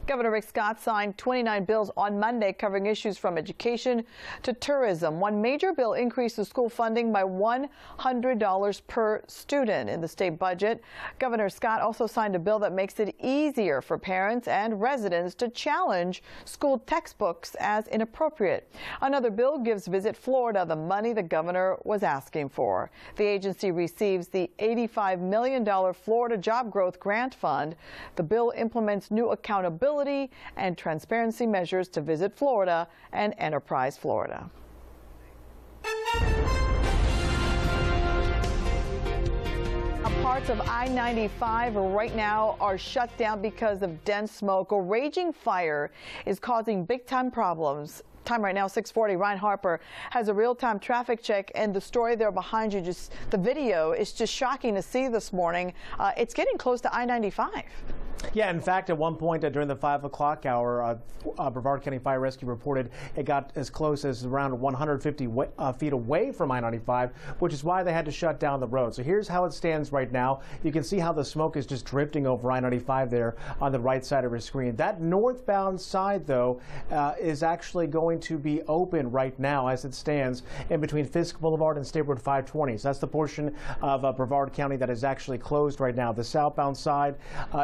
Governor Rick Scott signed 29 bills on Monday covering issues from education to tourism. One major bill increased the school funding by $100 per student in the state budget. Governor Scott also signed a bill that makes it easier for parents and residents to challenge school textbooks as inappropriate. Another bill gives Visit Florida the money the governor was asking for. The agency receives the $85 million Florida Job Growth Grant Fund. The bill implements new accountability accountability and transparency measures to Visit Florida and Enterprise Florida. Parts of I-95 right now are shut down because of dense smoke. A raging fire is causing big-time problems. Time right now, 6:40. Ryan Harper has a real-time traffic check, and the story there behind you, just the video, is just shocking to see this morning. It's getting close to I-95. Yeah, in fact, at one point during the 5 o'clock hour, Brevard County Fire Rescue reported it got as close as around 150 feet away from I-95, which is why they had to shut down the road. So here's how it stands right now. You can see how the smoke is just drifting over I-95 there on the right side of your screen. That northbound side, though, is actually going to be open right now as it stands in between Fisk Boulevard and State Road 520. So that's the portion of Brevard County that is actually closed right now. The southbound side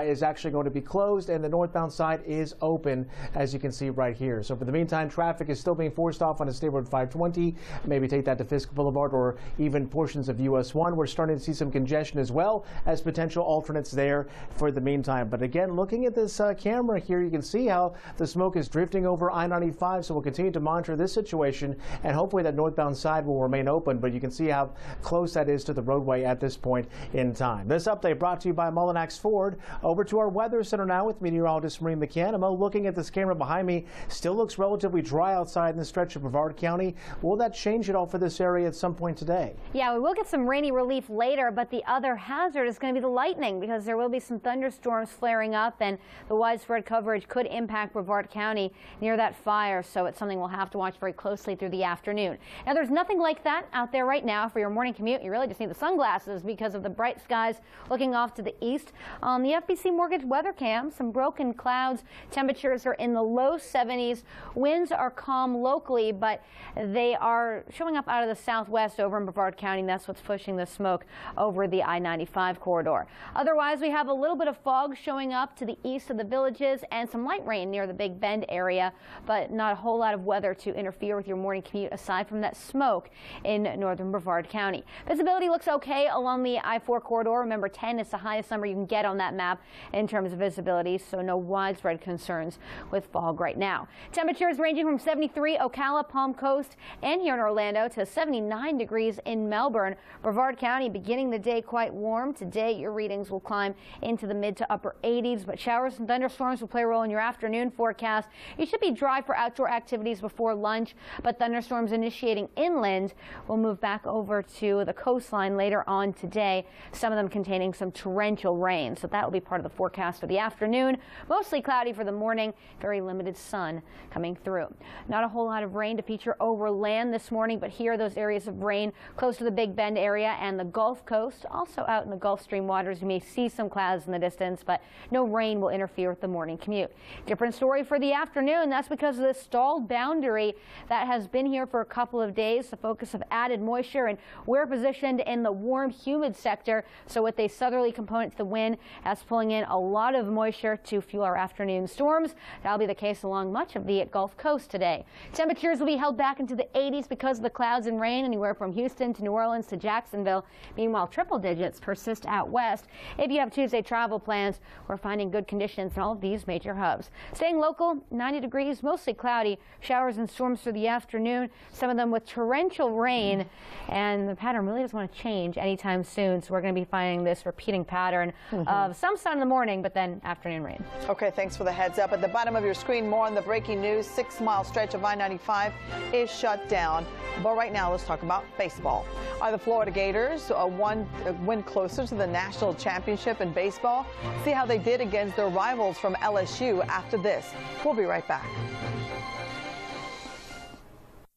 is actually going to be closed, and the northbound side is open, as you can see right here. So for the meantime, traffic is still being forced off on State Road 520. Maybe take that to Fisk Boulevard or even portions of US 1. We're starting to see some congestion as well as potential alternates there for the meantime. But again, looking at this camera here, you can see how the smoke is drifting over I-95. So we'll continue to monitor this situation, and hopefully that northbound side will remain open. But you can see how close that is to the roadway at this point in time. This update brought to you by Mullinax Ford. Over to our Weather Center now with meteorologist Maureen McCann. Looking at this camera behind me, still looks relatively dry outside in the stretch of Brevard County. Will that change at all for this area at some point today? Yeah, we will get some rainy relief later, but the other hazard is going to be the lightning, because there will be some thunderstorms flaring up, and the widespread coverage could impact Brevard County near that fire. So it's something we'll have to watch very closely through the afternoon. Now, there's nothing like that out there right now for your morning commute. You really just need the sunglasses because of the bright skies looking off to the east. On the FBC Mortgage weather cam, some broken clouds. Temperatures are in the low 70s. Winds are calm locally, but they are showing up out of the southwest over in Brevard County. And that's what's pushing the smoke over the I-95 corridor. Otherwise, we have a little bit of fog showing up to the east of the villages and some light rain near the Big Bend area, but not a whole lot of weather to interfere with your morning commute aside from that smoke in northern Brevard County. Visibility looks okay along the I-4 corridor. Remember, 10 is the highest number you can get on that map in terms of visibility, so no widespread concerns with fog right now. Temperatures ranging from 73 Ocala, Palm Coast, and here in Orlando to 79 degrees in Melbourne. Brevard County beginning the day quite warm. Today, your readings will climb into the mid to upper 80s, but showers and thunderstorms will play a role in your afternoon forecast. You should be dry for outdoor activities before lunch, but thunderstorms initiating inland will move back over to the coastline later on today, some of them containing some torrential rain. So that will be part of the forecast for the afternoon. Mostly cloudy for the morning, very limited sun coming through. Not a whole lot of rain to feature over land this morning, but here are those areas of rain close to the Big Bend area and the Gulf Coast. Also out in the Gulf Stream waters, you may see some clouds in the distance, but no rain will interfere with the morning commute. Different story for the afternoon. That's because of this stalled boundary that has been here for a couple of days. The focus of added moisture, and we're positioned in the warm, humid sector. So with a southerly component to the wind, that's pulling in a lot of moisture to fuel our afternoon storms. That'll be the case along much of the Gulf Coast today. Temperatures will be held back into the 80s because of the clouds and rain, anywhere from Houston to New Orleans to Jacksonville. Meanwhile, triple digits persist out west. If you have Tuesday travel plans, we're finding good conditions in all of these major hubs. Staying local, 90 degrees, mostly cloudy, showers and storms through the afternoon, some of them with torrential rain, and the pattern really doesn't want to change anytime soon. So we're going to be finding this repeating pattern of some sun in the morning, but then afternoon rain. Okay, thanks for the heads up. At the bottom of your screen, more on the breaking news. 6-mile stretch of I-95 is shut down. But right now, let's talk about baseball. Are the Florida Gators one win closer to the national championship in baseball? See how they did against their rivals from LSU after this. We'll be right back.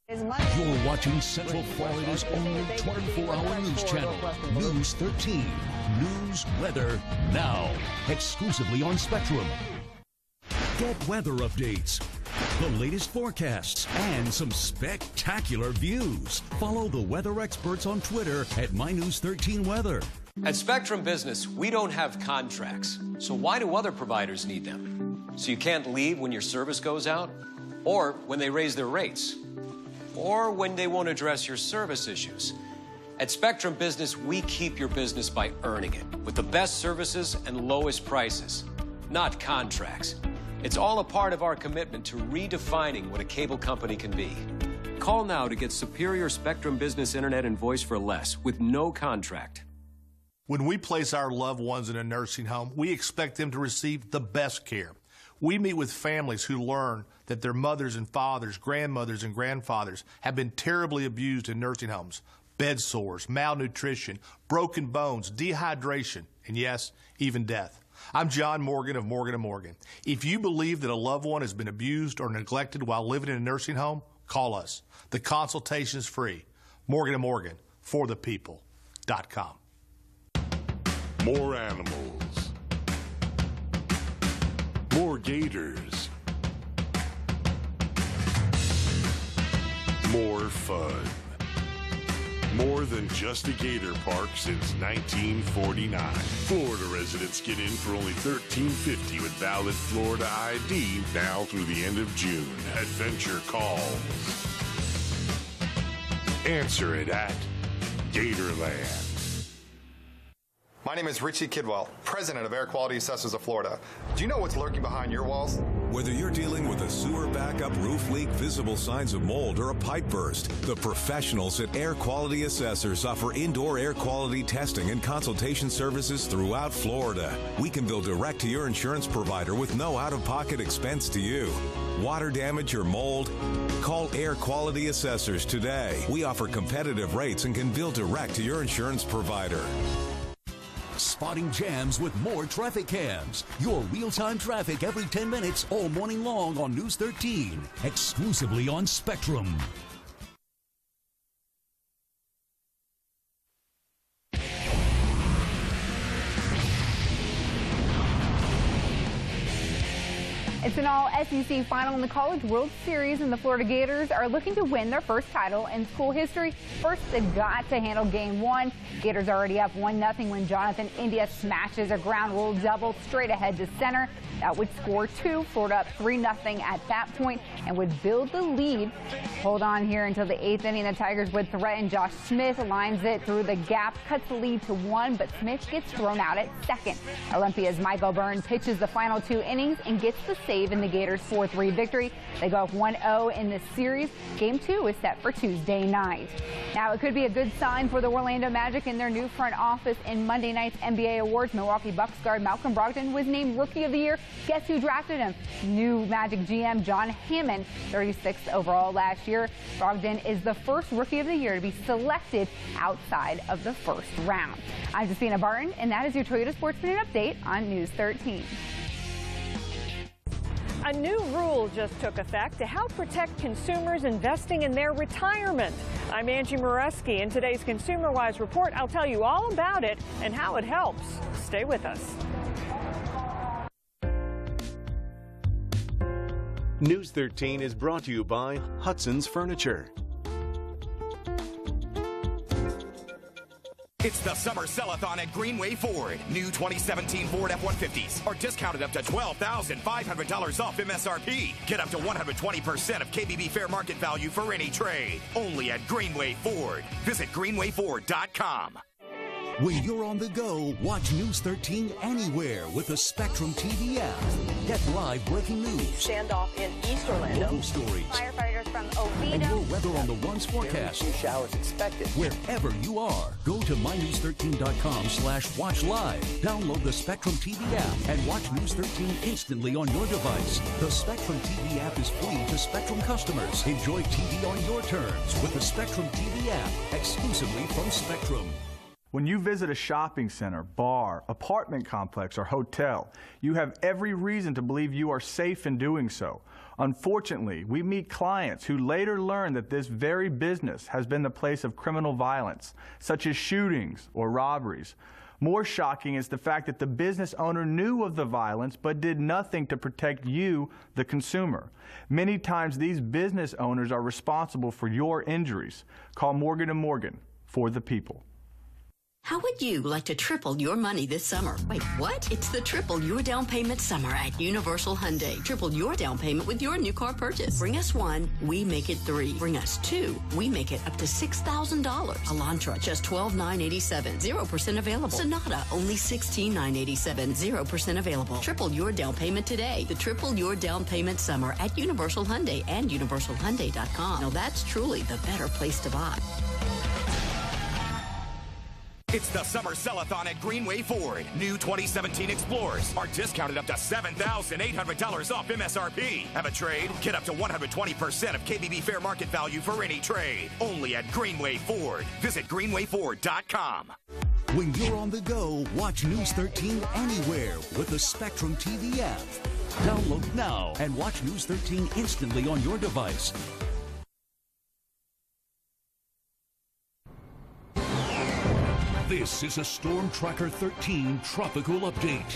You're watching Central Florida's only 24-hour news channel, News 13. News weather now, exclusively on Spectrum. Get weather updates, the latest forecasts, and some spectacular views. Follow the weather experts on Twitter at MyNews13Weather. At Spectrum Business, we don't have contracts. So why do other providers need them? So you can't leave when your service goes out, or when they raise their rates, or when they won't address your service issues. At Spectrum Business, we keep your business by earning it with the best services and lowest prices, not contracts. It's all a part of our commitment to redefining what a cable company can be. Call now to get superior Spectrum Business Internet and voice for less with no contract. When we place our loved ones in a nursing home, we expect them to receive the best care. We meet with families who learn that their mothers and fathers, grandmothers and grandfathers have been terribly abused in nursing homes. Bed sores, malnutrition, broken bones, dehydration, and yes, even death. I'm John Morgan of Morgan & Morgan. If you believe that a loved one has been abused or neglected while living in a nursing home, call us. The consultation is free. Morgan & Morgan, forthepeople.com. More animals. More gators. More fun. More than just a gator park since 1949. Florida residents get in for only $13.50 with valid Florida ID now through the end of June. Adventure calls. Answer it at Gatorland. My name is Richie Kidwell, president of Air Quality Assessors of Florida. Do you know what's lurking behind your walls? Whether you're dealing with a sewer backup, roof leak, visible signs of mold, or a pipe burst, the professionals at Air Quality Assessors offer indoor air quality testing and consultation services throughout Florida. We can bill direct to your insurance provider with no out-of-pocket expense to you. Water damage or mold? Call Air Quality Assessors today. We offer competitive rates and can bill direct to your insurance provider. Spotting jams with more traffic cams. Your real-time traffic every 10 minutes all morning long on News 13. Exclusively on Spectrum. It's an all-SEC final in the College World Series, and the Florida Gators are looking to win their first title in school history. First, they've got to handle Game 1. Gators already up 1-0 when Jonathan India smashes a ground rule double straight ahead to center. That would score 2. Florida up 3-0 at that point and would build the lead. Hold on here until the 8th inning. The Tigers would threaten. Josh Smith lines it through the gap, cuts the lead to 1, but Smith gets thrown out at second. Olympia's Michael Byrne pitches the final 2 innings and gets the save in the Gators' 4-3 victory. They go up 1-0 in this series. Game 2 is set for Tuesday night. Now, it could be a good sign for the Orlando Magic in their new front office in Monday night's NBA Awards. Milwaukee Bucks guard Malcolm Brogdon was named Rookie of the Year. Guess who drafted him? New Magic GM John Hammond, 36th overall last year. Brogdon is the first Rookie of the Year to be selected outside of the first round. I'm Justina Barton, and that is your Toyota Sports Minute Update on News 13. A new rule just took effect to help protect consumers investing in their retirement. I'm Angie Moreski. In today's Consumer Wise report, I'll tell you all about it and how it helps. Stay with us. News 13 is brought to you by Hudson's Furniture. It's the summer sell-a-thon at Greenway Ford. New 2017 Ford F-150s are discounted up to $12,500 off MSRP. Get up to 120% of KBB fair market value for any trade. Only at Greenway Ford. Visit greenwayford.com. When you're on the go, watch News 13 anywhere with the Spectrum TV app. Get live breaking news, Standoff in East Orlando. local stories, Firefighters from Oviedo. and your weather on the one's forecast. Few showers expected. Wherever you are, go to mynews13.com/watch live. Download the Spectrum TV app and watch News 13 instantly on your device. The Spectrum TV app is free to Spectrum customers. Enjoy TV on your terms with the Spectrum TV app, exclusively from Spectrum. When you visit a shopping center, bar, apartment complex, or hotel, you have every reason to believe you are safe in doing so. Unfortunately, we meet clients who later learn that this very business has been the place of criminal violence, such as shootings or robberies. More shocking is the fact that the business owner knew of the violence but did nothing to protect you, the consumer. Many times these business owners are responsible for your injuries. Call Morgan & Morgan for the people. How would you like to triple your money this summer? Wait, what? It's the Triple Your Down Payment Summer at Universal Hyundai. Triple your down payment with your new car purchase. Bring us one, we make it three. Bring us two, we make it up to $6,000. Elantra, just $12,987. 0% available. Sonata, only $16,987. 0% available. Triple your down payment today. The Triple Your Down Payment Summer at Universal Hyundai and universalhyundai.com. Now that's truly the better place to buy. It's the Summer Sell-a-thon at Greenway Ford. New 2017 Explorers are discounted up to $7,800 off MSRP. Have a trade? Get up to 120% of KBB fair market value for any trade. Only at Greenway Ford. Visit greenwayford.com. When you're on the go, watch News 13 anywhere with the Spectrum TV app. Download now and watch News 13 instantly on your device. This is a Storm Tracker 13 tropical update.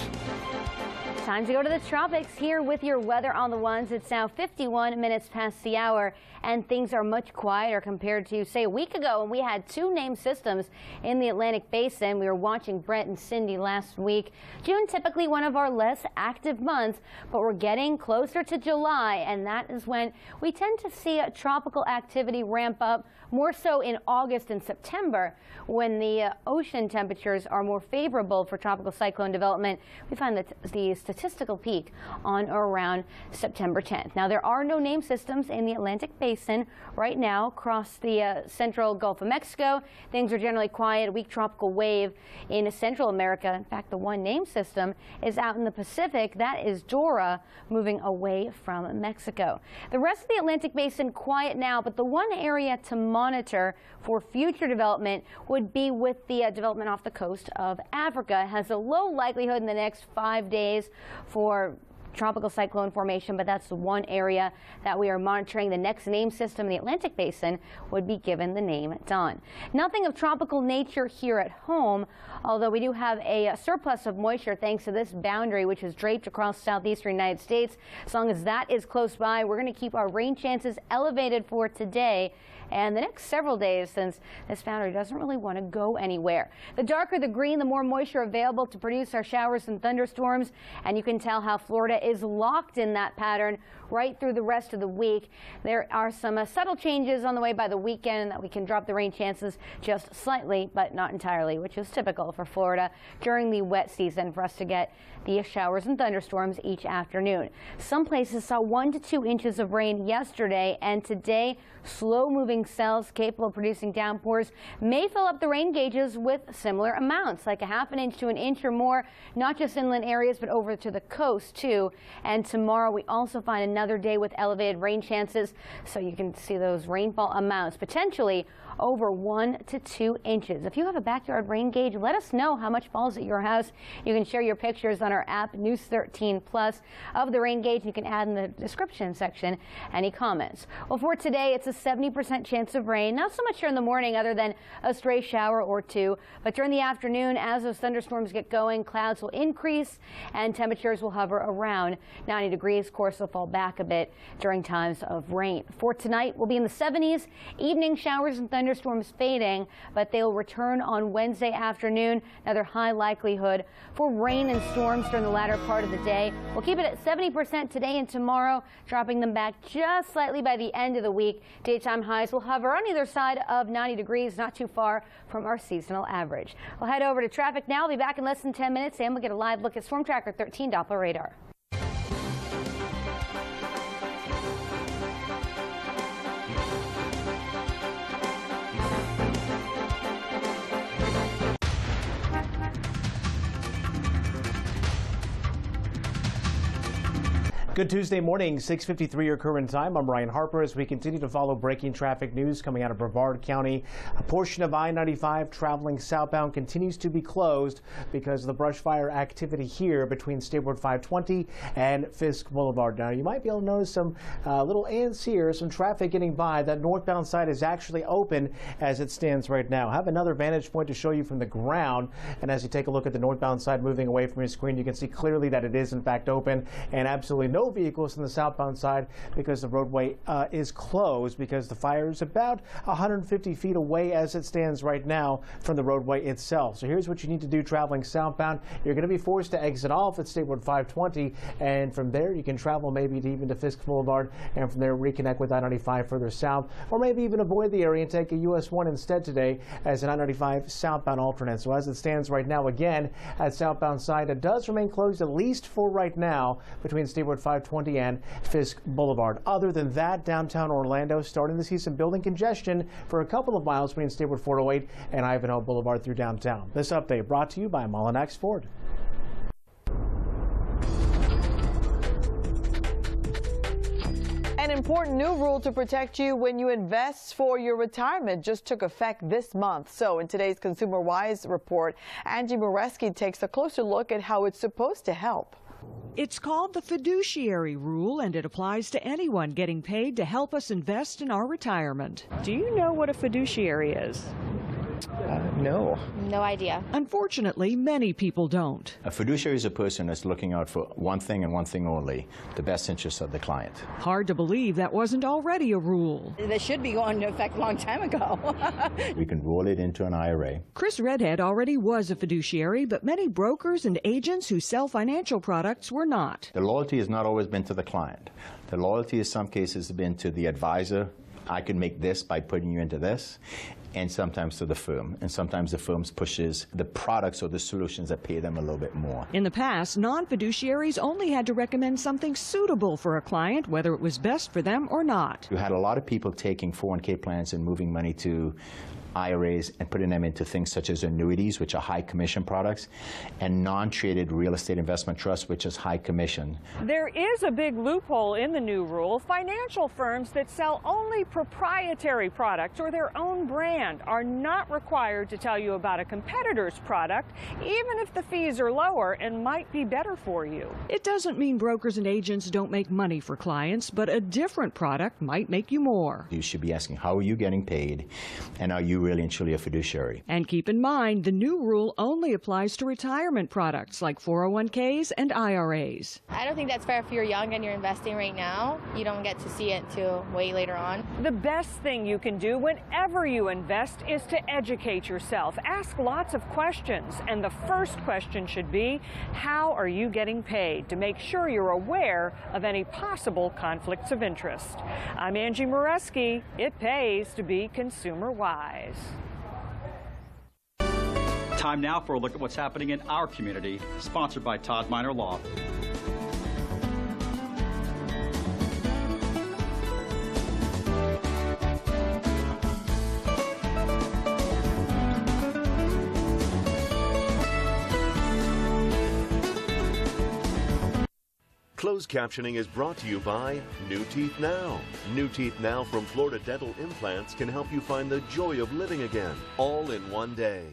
Time to go to the tropics here with your weather on the ones. It's now 51 minutes past the hour, and things are much quieter compared to, say, a week ago when we had two named systems in the Atlantic Basin. We were watching Brent and Cindy last week. June, typically one of our less active months, but we're getting closer to July, and that is when we tend to see a tropical activity ramp up, more so in August and September, when the ocean temperatures are more favorable for tropical cyclone development. We find that the statistical peak on or around September 10th. Now, there are no named systems in the Atlantic Basin right now across the central Gulf of Mexico. Things are generally quiet. A weak tropical wave in Central America. In fact, the one named system is out in the Pacific. That is Dora, moving away from Mexico. The rest of the Atlantic Basin quiet now, but the one area to monitor for future development would be with the development off the coast of Africa. It has a low likelihood in the next 5 days for tropical cyclone formation, but that's the one area that we are monitoring. The next named system in the Atlantic Basin would be given the name Don. Nothing of tropical nature here at home, although we do have a surplus of moisture thanks to this boundary, which is draped across southeastern United States. As long as that is close by, we're going to keep our rain chances elevated for today and the next several days, since this boundary doesn't really want to go anywhere. The darker the green, the more moisture available to produce our showers and thunderstorms, and you can tell how Florida is locked in that pattern right through the rest of the week. There are some subtle changes on the way by the weekend that we can drop the rain chances just slightly, but not entirely, which is typical for Florida during the wet season for us to get the showers and thunderstorms each afternoon. Some places saw 1 to 2 inches of rain yesterday, and today slow-moving cells capable of producing downpours may fill up the rain gauges with similar amounts, like a ½ inch to an inch or more, not just inland areas, but over to the coast too. And tomorrow we also find another day with elevated rain chances, so you can see those rainfall amounts potentially over 1 to 2 inches. If you have a backyard rain gauge, let us know how much falls at your house. You can share your pictures on our app, News 13 Plus, of the rain gauge. You can add in the description section any comments. Well, for today, it's a 70% chance of rain. Not so much here in the morning, other than a stray shower or two. But during the afternoon, as those thunderstorms get going, clouds will increase and temperatures will hover around 90 degrees. Of course, they'll fall back a bit during times of rain. For tonight, we'll be in the 70s. Evening showers and thunderstorms fading, but they'll return on Wednesday afternoon. Another high likelihood for rain and storms during the latter part of the day. We'll keep it at 70% today and tomorrow, dropping them back just slightly by the end of the week. Daytime highs will hover on either side of 90 degrees, not too far from our seasonal average. We'll head over to traffic now. We'll be back in less than 10 minutes, and we'll get a live look at Storm Tracker 13 Doppler radar. Good Tuesday morning, 6:53 your current time. I'm Ryan Harper as we continue to follow breaking traffic news coming out of Brevard County. A portion of I-95 traveling southbound continues to be closed because of the brush fire activity here between State Road 520 and Fisk Boulevard. Now, you might be able to notice some little ants here, some traffic getting by. That northbound side is actually open as it stands right now. I have another vantage point to show you from the ground, and as you take a look at the northbound side moving away from your screen, you can see clearly that it is in fact open and absolutely no no vehicles on the southbound side because the roadway is closed because the fire is about 150 feet away as it stands right now from the roadway itself. So here's what you need to do traveling southbound. You're going to be forced to exit off at State Road 520, and from there you can travel maybe even to Fisk Boulevard, and from there reconnect with I-95 further south, or maybe even avoid the area and take a US 1 instead today as an I-95 southbound alternate. So as it stands right now, again, at southbound side, it does remain closed at least for right now between State Road 520 and Fisk Boulevard. Other than that, downtown Orlando starting to see some building congestion for a couple of miles between State Road 408 and Ivanhoe Boulevard through downtown. This update brought to you by Mullinax Ford. An important new rule to protect you when you invest for your retirement just took effect this month. So in today's Consumer Wise report, Angie Moreski takes a closer look at how it's supposed to help. It's called the fiduciary rule, and it applies to anyone getting paid to help us invest in our retirement. Do you know what a fiduciary is? No. No idea. Unfortunately, many people don't. A fiduciary is a person that's looking out for one thing and one thing only, the best interests of the client. Hard to believe that wasn't already a rule. They should be going into effect a long time ago. We can roll it into an IRA. Chris Redhead already was a fiduciary, but many brokers and agents who sell financial products were not. The loyalty has not always been to the client. The loyalty in some cases has been to the advisor. I can make this by putting you into this, and sometimes to the firm. And sometimes the firm pushes the products or the solutions that pay them a little bit more. In the past, non-fiduciaries only had to recommend something suitable for a client, whether it was best for them or not. You had a lot of people taking 401k plans and moving money to IRAs and putting them into things such as annuities, which are high commission products, and non-traded real estate investment trusts, which is high commission. There is a big loophole in the new rule. Financial firms that sell only proprietary products or their own brand are not required to tell you about a competitor's product, even if the fees are lower and might be better for you. It doesn't mean brokers and agents don't make money for clients, but a different product might make you more. You should be asking, how are you getting paid, and are you really and truly a fiduciary? And keep in mind, the new rule only applies to retirement products like 401ks and IRAs. I don't think that's fair if you're young and you're investing right now. You don't get to see it until way later on. The best thing you can do whenever you invest is to educate yourself. Ask lots of questions, and the first question should be, how are you getting paid, to make sure you're aware of any possible conflicts of interest. I'm Angie Moreski. It pays to be consumer wise. Time now for a look at what's happening in our community, sponsored by Todd Minor Law. Closed captioning is brought to you by New Teeth Now. New Teeth Now from Florida Dental Implants can help you find the joy of living again, all in one day.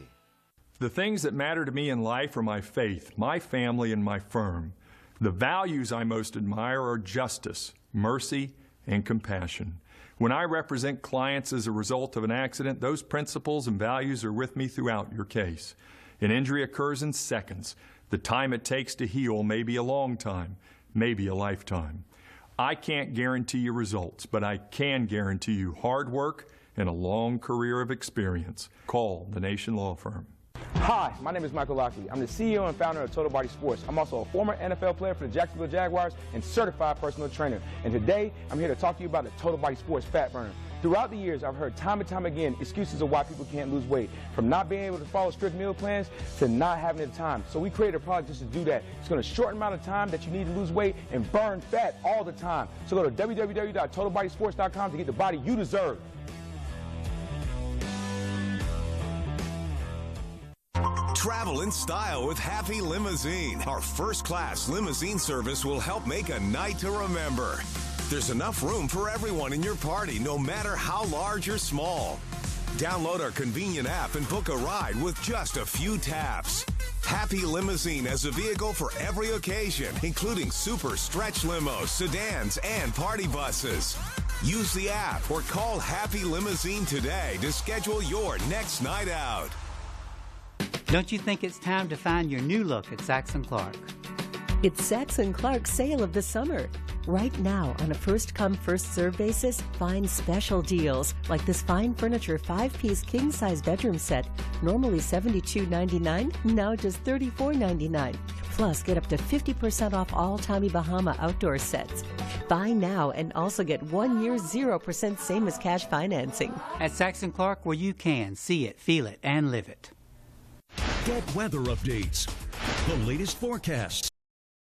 The things that matter to me in life are my faith, my family, and my firm. The values I most admire are justice, mercy, and compassion. When I represent clients as a result of an accident, those principles and values are with me throughout your case. An injury occurs in seconds. The time it takes to heal may be a long time, maybe a lifetime. I can't guarantee you results, but I can guarantee you hard work and a long career of experience. Call the Nation Law Firm. Hi, my name is Michael Lockley. I'm the CEO and founder of Total Body Sports. I'm also a former NFL player for the Jacksonville Jaguars and certified personal trainer. And today, I'm here to talk to you about the Total Body Sports Fat Burner. Throughout the years, I've heard time and time again excuses of why people can't lose weight, from not being able to follow strict meal plans to not having the time. So we created a product just to do that. It's going to shorten the amount of time that you need to lose weight and burn fat all the time. So go to www.totalbodysports.com to get the body you deserve. Travel in style with Happy Limousine. Our first-class limousine service will help make a night to remember. There's enough room for everyone in your party, no matter how large or small. Download our convenient app and book a ride with just a few taps. Happy Limousine has a vehicle for every occasion, including super stretch limos, sedans, and party buses. Use the app or call Happy Limousine today to schedule your next night out. Don't you think it's time to find your new look at Saxon Clark? It's Sachs & Clark's sale of the summer. Right now, on a first-come, first-served basis, find special deals like this fine furniture 5-piece king-size bedroom set, normally $72.99, now just $34.99. Plus, get up to 50% off all Tommy Bahama outdoor sets. Buy now and also get 1 year 0% same as cash financing. At Sachs & Clark, where you can see it, feel it, and live it. Get weather updates, the latest forecasts,